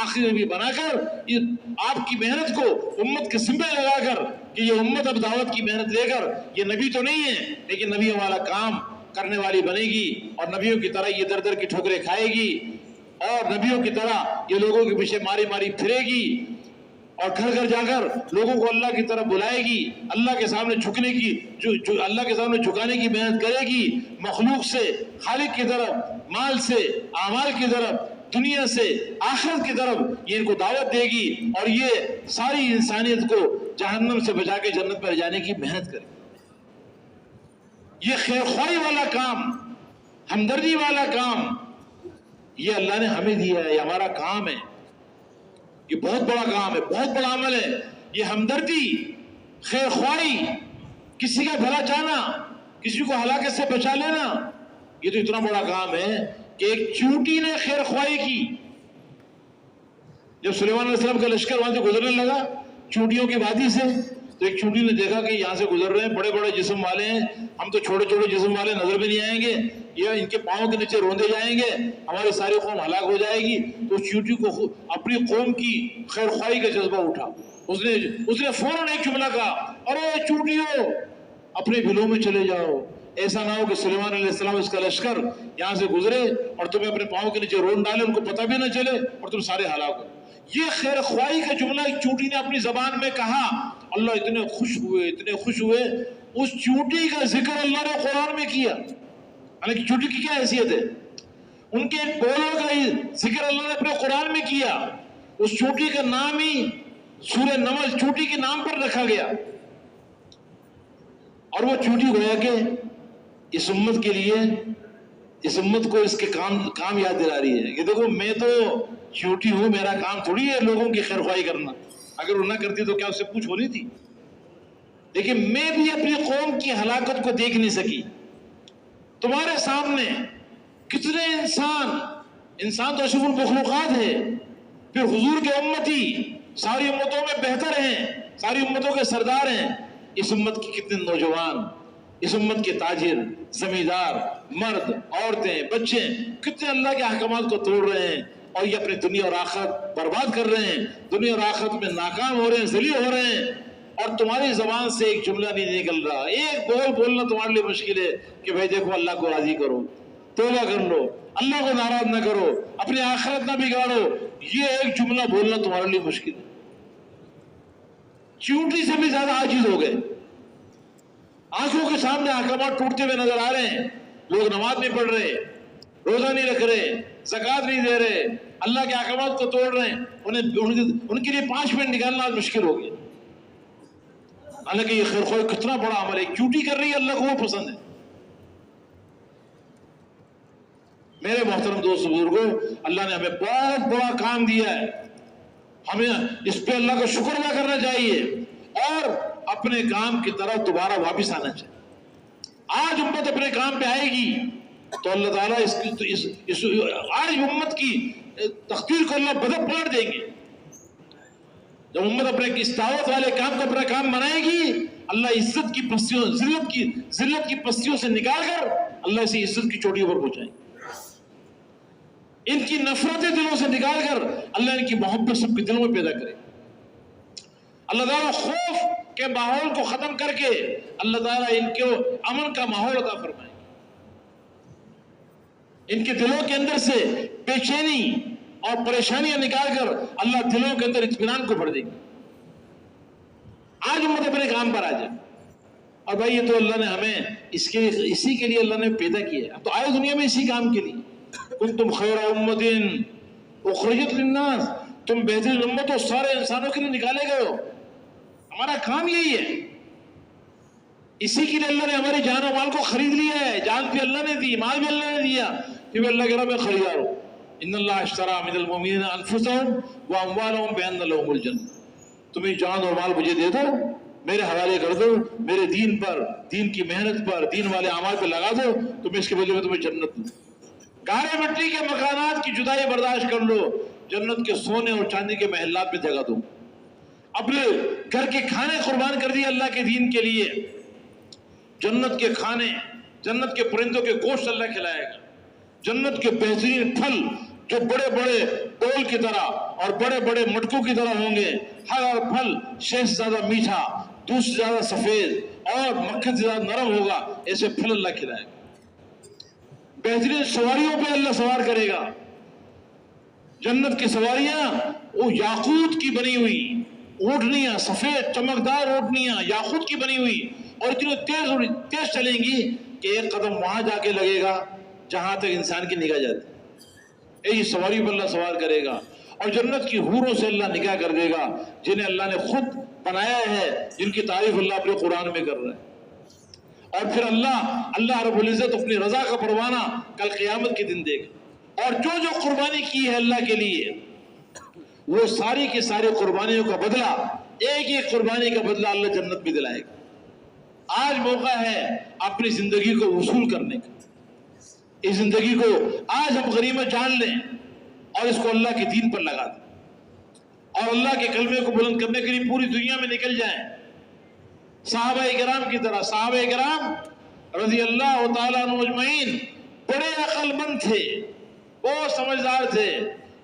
آخری نبی بنا کر آپ کی محنت کو امت کے ذمہ لگا کر کہ یہ امت اب دعوت کی محنت لے کر، یہ نبی تو نہیں ہے لیکن نبیوں والا کام کرنے والی بنے گی، اور نبیوں کی طرح یہ در در کی ٹھوکریں کھائے گی، اور نبیوں کی طرح یہ لوگوں کے پیچھے ماری ماری پھرے گی، اور گھر گھر جا کر لوگوں کو اللہ کی طرف بلائے گی، اللہ کے سامنے جھکنے کی اللہ کے سامنے جھکانے کی محنت کرے گی، مخلوق سے خالق کی طرف، مال سے اعمال کی طرف، دنیا سے آخرت کی طرف یہ ان کو دعوت دے گی، اور یہ ساری انسانیت کو جہنم سے بچا کے جنت میں لے جانے کی محنت کرے گی۔ یہ خیر خواہی والا کام، ہمدردی والا کام یہ اللہ نے ہمیں دیا ہے، یہ ہمارا کام ہے، یہ بہت بڑا کام ہے، بہت بڑا عمل ہے۔ یہ ہمدردی، خیر خواہی، کسی کا بھلا چاہنا، کسی کو ہلاکت سے بچا لینا، یہ تو اتنا بڑا کام ہے کہ ایک چونٹی نے خیر خواہی کی۔ جب سلیمان علیہ السلام کا لشکر وہاں سے گزرنے لگا چونٹیوں کی وادی سے، تو ایک چونٹی نے دیکھا کہ یہاں سے گزر رہے ہیں بڑے بڑے جسم والے ہیں، ہم تو چھوٹے چھوٹے جسم والے نظر بھی نہیں آئیں گے، یا ان کے پاؤں کے نیچے روندے جائیں گے، ہماری ساری قوم ہلاک ہو جائے گی۔ تو چونٹی کو اپنی قوم کی خیر خواہی کا جذبہ اٹھا، اس نے فوراً ایک جملہ کہا، ارے چونٹیوں اپنے بلوں میں چلے جاؤ، ایسا نہ ہو کہ سلیمان علیہ السلام اس کا لشکر یہاں سے گزرے اور تمہیں اپنے پاؤں کے نیچے رون ڈالے، ان کو پتہ بھی نہ چلے اور تم سارے ہلاک ہو۔ یہ خیر خواہی کا جملہ ایک چونٹی نے اپنی زبان میں کہا، اللہ اتنے خوش ہوئے، اس چونٹی کا ذکر اللہ نے قرآن میں کیا۔ حالانکہ چونٹی کی کیا حیثیت ہے؟ ان کے بولوں کا ہی ذکر اللہ نے اپنے قرآن میں کیا. اس چوٹی کا نام ہی سورہ نمل چوٹی کے نام پر رکھا گیا. اور وہ چوٹی گویا کہ اس امت کے لیے، اس امت کو اس کے کام یاد دلا رہی ہے کہ دیکھو میں تو چوٹی ہوں، میرا کام تھوڑی ہے لوگوں کی خیر خواہی کرنا. اگر وہ نہ کرتی تو کیا اس سے پوچھ ہونی تھی؟ لیکن میں بھی اپنی قوم کی ہلاکت کو دیکھ نہیں سکی. تمہارے سامنے کتنے انسان تو اشرف المخلوقات ہے، پھر حضور کے امتی ساری امتوں میں بہتر ہیں، ساری امتوں کے سردار ہیں. اس امت کے کتنے نوجوان، اس امت کے تاجر، زمیندار، مرد، عورتیں، بچے کتنے اللہ کے احکامات کو توڑ رہے ہیں اور یہ اپنی دنیا اور آخرت برباد کر رہے ہیں، دنیا اور آخرت میں ناکام ہو رہے ہیں، ذلیل ہو رہے ہیں. اور تمہاری زبان سے ایک جملہ نہیں نکل رہا، ایک بولنا تمہارے لیے مشکل ہے کہ بھائی دیکھو اللہ کو راضی کرو، توبہ کر لو، اللہ کو ناراض نہ کرو، اپنی آخرت نہ بگاڑو. یہ ایک جملہ بولنا تمہارے لیے مشکل ہے. چیونٹی سے بھی زیادہ عاجز ہو گئے. آنکھوں کے سامنے احکامات ٹوٹتے ہوئے نظر آ رہے ہیں. لوگ نماز نہیں پڑھ رہے، روزہ نہیں رکھ رہے، زکوٰۃ نہیں دے رہے، اللہ کے احکامات کو توڑ رہے ہیں. ان کے لیے 5 منٹ نکالنا آج مشکل ہو گیا. حالانکہ یہ خیر خواہ کتنا بڑا عمل ہے. چوٹی کر رہی ہے، اللہ کو وہ پسند ہے. میرے محترم دوست بزرگوں، اللہ نے ہمیں بہت بڑا کام دیا ہے. ہمیں اس پہ اللہ کا شکر ادا کرنا چاہیے اور اپنے کام کی طرف دوبارہ واپس آنا چاہیے. آج امت اپنے کام پہ آئے گی تو اللہ تعالیٰ آج امت کی تقدیر کو اللہ بدل پلٹ دیں گے. جب امت اپنے اس دعوت والے کام کو اپنا کام بنائے گی، اللہ عزت کی پستیوں، ذلت کی پستیوں سے نکال کر اللہ اسے عزت کی چوٹیوں پر پہنچائے گا. ان کی نفرتیں دلوں سے نکال کر اللہ ان کی محبت سب کے دلوں میں پیدا کرے. اللہ تعالیٰ خوف کے ماحول کو ختم کر کے اللہ تعالیٰ ان کو امن کا ماحول عطا فرمائے. ان کے دلوں کے اندر سے بے چینی اور پریشانیاں نکال کر اللہ دلوں کے اندر اطمینان کو بھر دے گی. آج امت اپنے کام پر آ جائے. اور بھائی یہ تو اللہ نے ہمیں اسی کے لیے اللہ نے پیدا کیا ہے. اب تو آئے دنیا میں اسی کام کے لیے. کنتم خیر امت اخرجت للناس، تم بہترین امت ہو، سارے انسانوں کے لیے نکالے گئے ہو. ہمارا کام یہی ہے. اسی کے لیے اللہ نے ہماری جان و مال کو خرید لیا ہے. جان بھی اللہ نے دی، مال بھی اللہ نے دیا، پھر اللہ کہہ رہا میں خریدار ہوں. ان اللہ اشترى من المؤمنین انفسهم واموالهم بان لهم الجنہ. تمہیں جان اور مال مجھے دے دو، میرے حوالے کر دو، میرے دین پر، دین کی محنت پر، دین والے اعمال پہ لگا دو تو میں اس کے بدلے میں تمہیں جنت دوں. گارے مٹی کے مکانات کی جدائی برداشت کر لو، جنت کے سونے اور چاندی کے محلات میں جگہ دو. اپنے گھر کے کھانے قربان کر دیے اللہ کے دین کے لیے. جنت کے کھانے، جنت کے پرندوں کے گوشت اللہ کھلائے گا. جنت کے بہترین پھل جو بڑے بڑے ڈول کی طرح اور بڑے بڑے مٹکوں کی طرح ہوں گے. ہر پھل شہد سے زیادہ میٹھا، دودھ سے زیادہ سفید اور مکھن سے زیادہ نرم ہوگا. ایسے پھل اللہ کھلائے گا. بہترین سواریوں پہ اللہ سوار کرے گا. جنت کی سواریاں وہ یاقوت کی بنی ہوئی اونٹنیاں، سفید چمکدار اونٹنیاں یاقوت کی بنی ہوئی، اور اتنی تیز چلیں گی کہ ایک قدم وہاں جا کے لگے گا جہاں تک انسان کی نگاہ جاتی. یہ سواری پر اللہ سوار کرے گا. اور جنت کی حوروں سے اللہ نکاح کر دے گا جنہیں اللہ نے خود بنایا ہے، جن کی تعریف اللہ اپنے قرآن میں کر رہا ہے. اور پھر اللہ رب العزت اپنی رضا کا پروانہ کل قیامت کے دن دے گا. اور جو قربانی کی ہے اللہ کے لیے، وہ ساری کی ساری قربانیوں کا بدلہ، ایک ایک قربانی کا بدلہ اللہ جنت بھی دلائے گا. آج موقع ہے اپنی زندگی کو وصول کرنے کا. اس زندگی کو آج ہم غنیمت جان لیں اور اس کو اللہ کے دین پر لگا دیں اور اللہ کے کلمے کو بلند کرنے کے لیے پوری دنیا میں نکل جائیں. صحابہ کرام کی طرح. صحابہ کرام رضی اللہ تعالیٰ عنہ اجمعین بڑے عقل مند تھے، بہت سمجھدار تھے.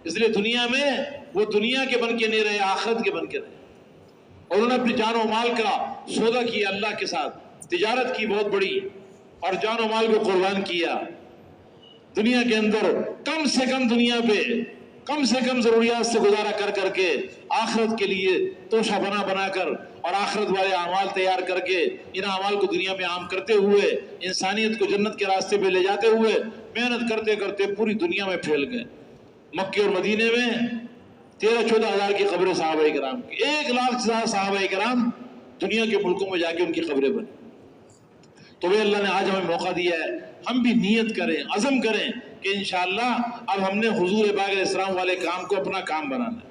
اس لیے دنیا میں وہ دنیا کے بن کے نہیں رہے، آخرت کے بن کے رہے. اور انہوں نے اپنی جان و مال کا سودا کیا، اللہ کے ساتھ تجارت کی بہت بڑی، اور جان و مال کو قربان کیا. دنیا کے اندر کم سے کم دنیا پہ کم سے کم ضروریات سے گزارا کر کر کے آخرت کے لیے توشہ بنا بنا کر اور آخرت والے اعمال تیار کر کے ان اعمال کو دنیا میں عام کرتے ہوئے انسانیت کو جنت کے راستے پہ لے جاتے ہوئے محنت کرتے کرتے پوری دنیا میں پھیل گئے. مکے اور مدینے میں 13-14 ہزار کی قبریں صحابہ کرام کی، 1 لاکھ سے زیادہ صحابہ کرام دنیا کے ملکوں میں جا کے ان کی قبریں بنی. تو وہ اللہ نے آج ہمیں موقع دیا ہے، ہم بھی نیت کریں، عزم کریں کہ انشاءاللہ اب ہم نے حضور پاک علیہ السلام والے کام کو اپنا کام بنانا ہے.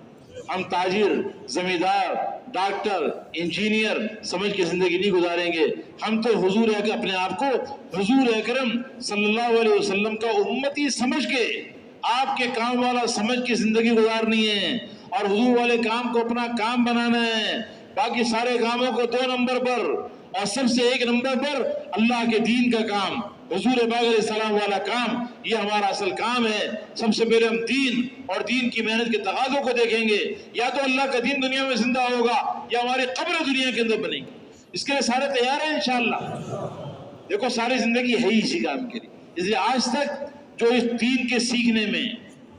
ہم تاجر، زمیندار، ڈاکٹر، انجینئر سمجھ کے زندگی نہیں گزاریں گے. ہم تو حضور اپنے آپ کو حضور اکرم صلی اللہ علیہ وسلم کا امتی سمجھ کے، آپ کے کام والا سمجھ کے زندگی گزارنی ہے اور حضور والے کام کو اپنا کام بنانا ہے. باقی سارے کاموں کو 2 نمبر پر اور سب سے 1 نمبر پر اللہ کے دین کا کام، حضور پاک علیہ السلام والا کام، یہ ہمارا اصل کام ہے. سب سے پہلے ہم دین اور دین کی محنت کے تقاضوں کو دیکھیں گے. یا تو اللہ کا دین دنیا میں زندہ ہوگا یا ہماری قبر دنیا کے اندر بنے گی. اس کے لیے سارے تیار ہیں انشاءاللہ. دیکھو ساری زندگی ہے ہی اسی کام کے لیے. اس لیے آج تک جو اس دین کے سیکھنے میں،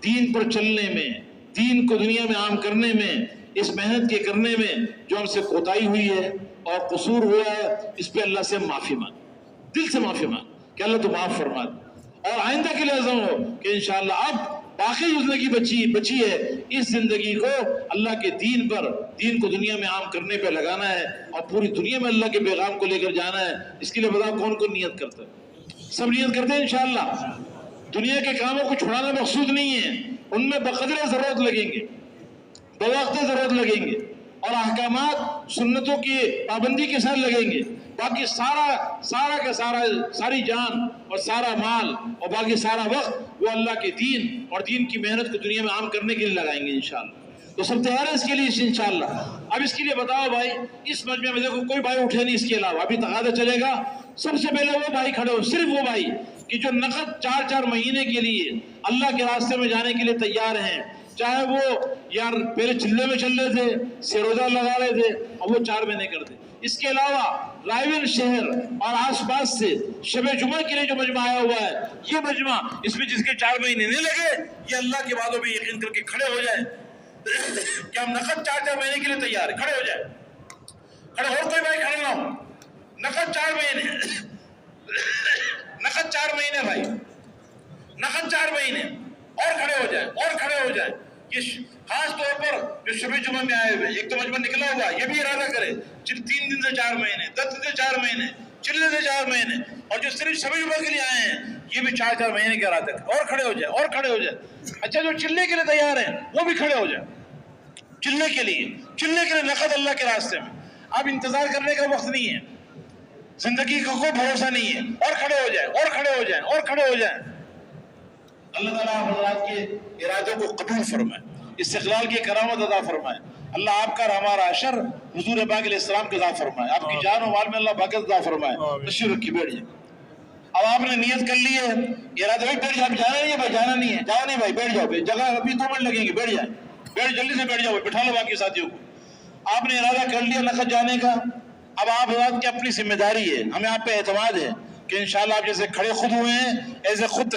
دین پر چلنے میں، دین کو دنیا میں عام کرنے میں، اس محنت کے کرنے میں جو ہم سے کوتاہی ہوئی ہے اور قصور ہوا ہے، اس پہ اللہ سے معافی مانگ، دل سے معافی مانگ کہ اللہ تو معاف فرما دے. اور آئندہ کے لیے عزم ہو کہ انشاءاللہ اب باقی جو زندگی بچی ہے اس زندگی کو اللہ کے دین پر، دین کو دنیا میں عام کرنے پہ لگانا ہے اور پوری دنیا میں اللہ کے پیغام کو لے کر جانا ہے. اس کے لیے بتاؤ کون کون نیت کرتا ہے؟ سب نیت کرتے ہیں انشاءاللہ. دنیا کے کاموں کو چھوڑانا مقصود نہیں ہے، ان میں بقدر ضرورت لگیں گے، بوقت ضرورت لگیں گے اور احکامات سنتوں کی پابندی کے ساتھ لگیں گے. باقی سارا کا سارا، ساری جان اور سارا مال اور باقی سارا وقت وہ اللہ کے دین اور دین کی محنت کو دنیا میں عام کرنے کے لیے لگائیں گے انشاءاللہ. تو سب تیار ہے اس کے لیے انشاءاللہ. اب اس کے لیے بتاؤ بھائی، اس مجمع میں دیکھو کوئی بھائی اٹھے نہیں اس کے علاوہ، ابھی تقاضا چلے گا. سب سے پہلے وہ بھائی کھڑے ہو، صرف وہ بھائی کہ جو نقد 4 مہینے کے لیے اللہ کے راستے میں جانے کے لیے تیار ہیں. چاہے وہ یار پہلے چلے میں چل رہے تھے، سے روزہ لگا رہے تھے، اب وہ 4 مہینے کرتے. اس کے علاوہ رائے شہر اور آس پاس سے شب جمعہ کے لیے جو مجمع آیا ہوا ہے، یہ مجمع اس میں جس کے 4 مہینے نہیں لگے، یہ اللہ کے وعدوں پہ یقین کر کے کھڑے ہو جائیں کہ ہم نقد 4 مہینے کے لیے تیار ہیں. کھڑے ہو جائیں، کھڑے اور کوئی بھائی کھڑے نہ ہو. نقد 4 مہینے، نقد 4 مہینے بھائی، نقد 4 مہینے. اور کھڑے ہو جائیں، اور کھڑے ہو جائیں. یہ خاص طور پر جو شب جمعہ میں آئے ہوئے، ایک تو مجمع نکلا ہوا، یہ بھی ارادہ کرے 3 دن سے 4 مہینے، 10 دن سے 4 مہینے، چلنے سے 4 مہینے، اور جو صرف شب جمعہ کے لیے آئے ہیں یہ بھی 4 مہینے کے ارادہ کرے. اور کھڑے ہو جائیں، اور کھڑے ہو جائیں. اچھا جو چلنے کے لیے تیار ہیں وہ بھی کھڑے ہو جائیں. چلنے کے لیے نقد اللہ کے راستے میں. اب انتظار کرنے کا وقت نہیں ہے، زندگی کا کوئی بھروسہ نہیں ہے. اور کھڑے ہو جائیں، اور کھڑے ہو جائیں، اور کھڑے ہو جائیں. اللہ تعالیٰ حضرات کے ارادوں کو قبول فرمائے، استقلال کی کرامت عطا فرمائے. اللہ آپ کا اور ہمارا عشر حضور پاک علیہ السلام کے عطا فرمائے. آپ کی جان و مال میں اللہ برکت عطا فرمائے. تشریف رکھیے، بیٹھ جائیں. اب آپ نے نیت کر لی ہے، ارادہ بھائی بیٹھ جاؤ. جانا نہیں ہے بھائی، جانا نہیں ہے، جاؤ نہیں بھائی، بیٹھ جاؤ. جگہ ابھی 2 منٹ لگیں گے، بیٹھ جائیں. جلدی سے بیٹھ جاؤ، بٹھا لو باقی ساتھیوں کو. آپ نے ارادہ کر لیا نقد جانے کا. اب آپ حضرات کی اپنی ذمہ داری ہے، ہمیں آپ پہ اعتماد ہے کہ انشاءاللہ آپ جیسے کھڑے خود ہوئے ہیں ایسے خود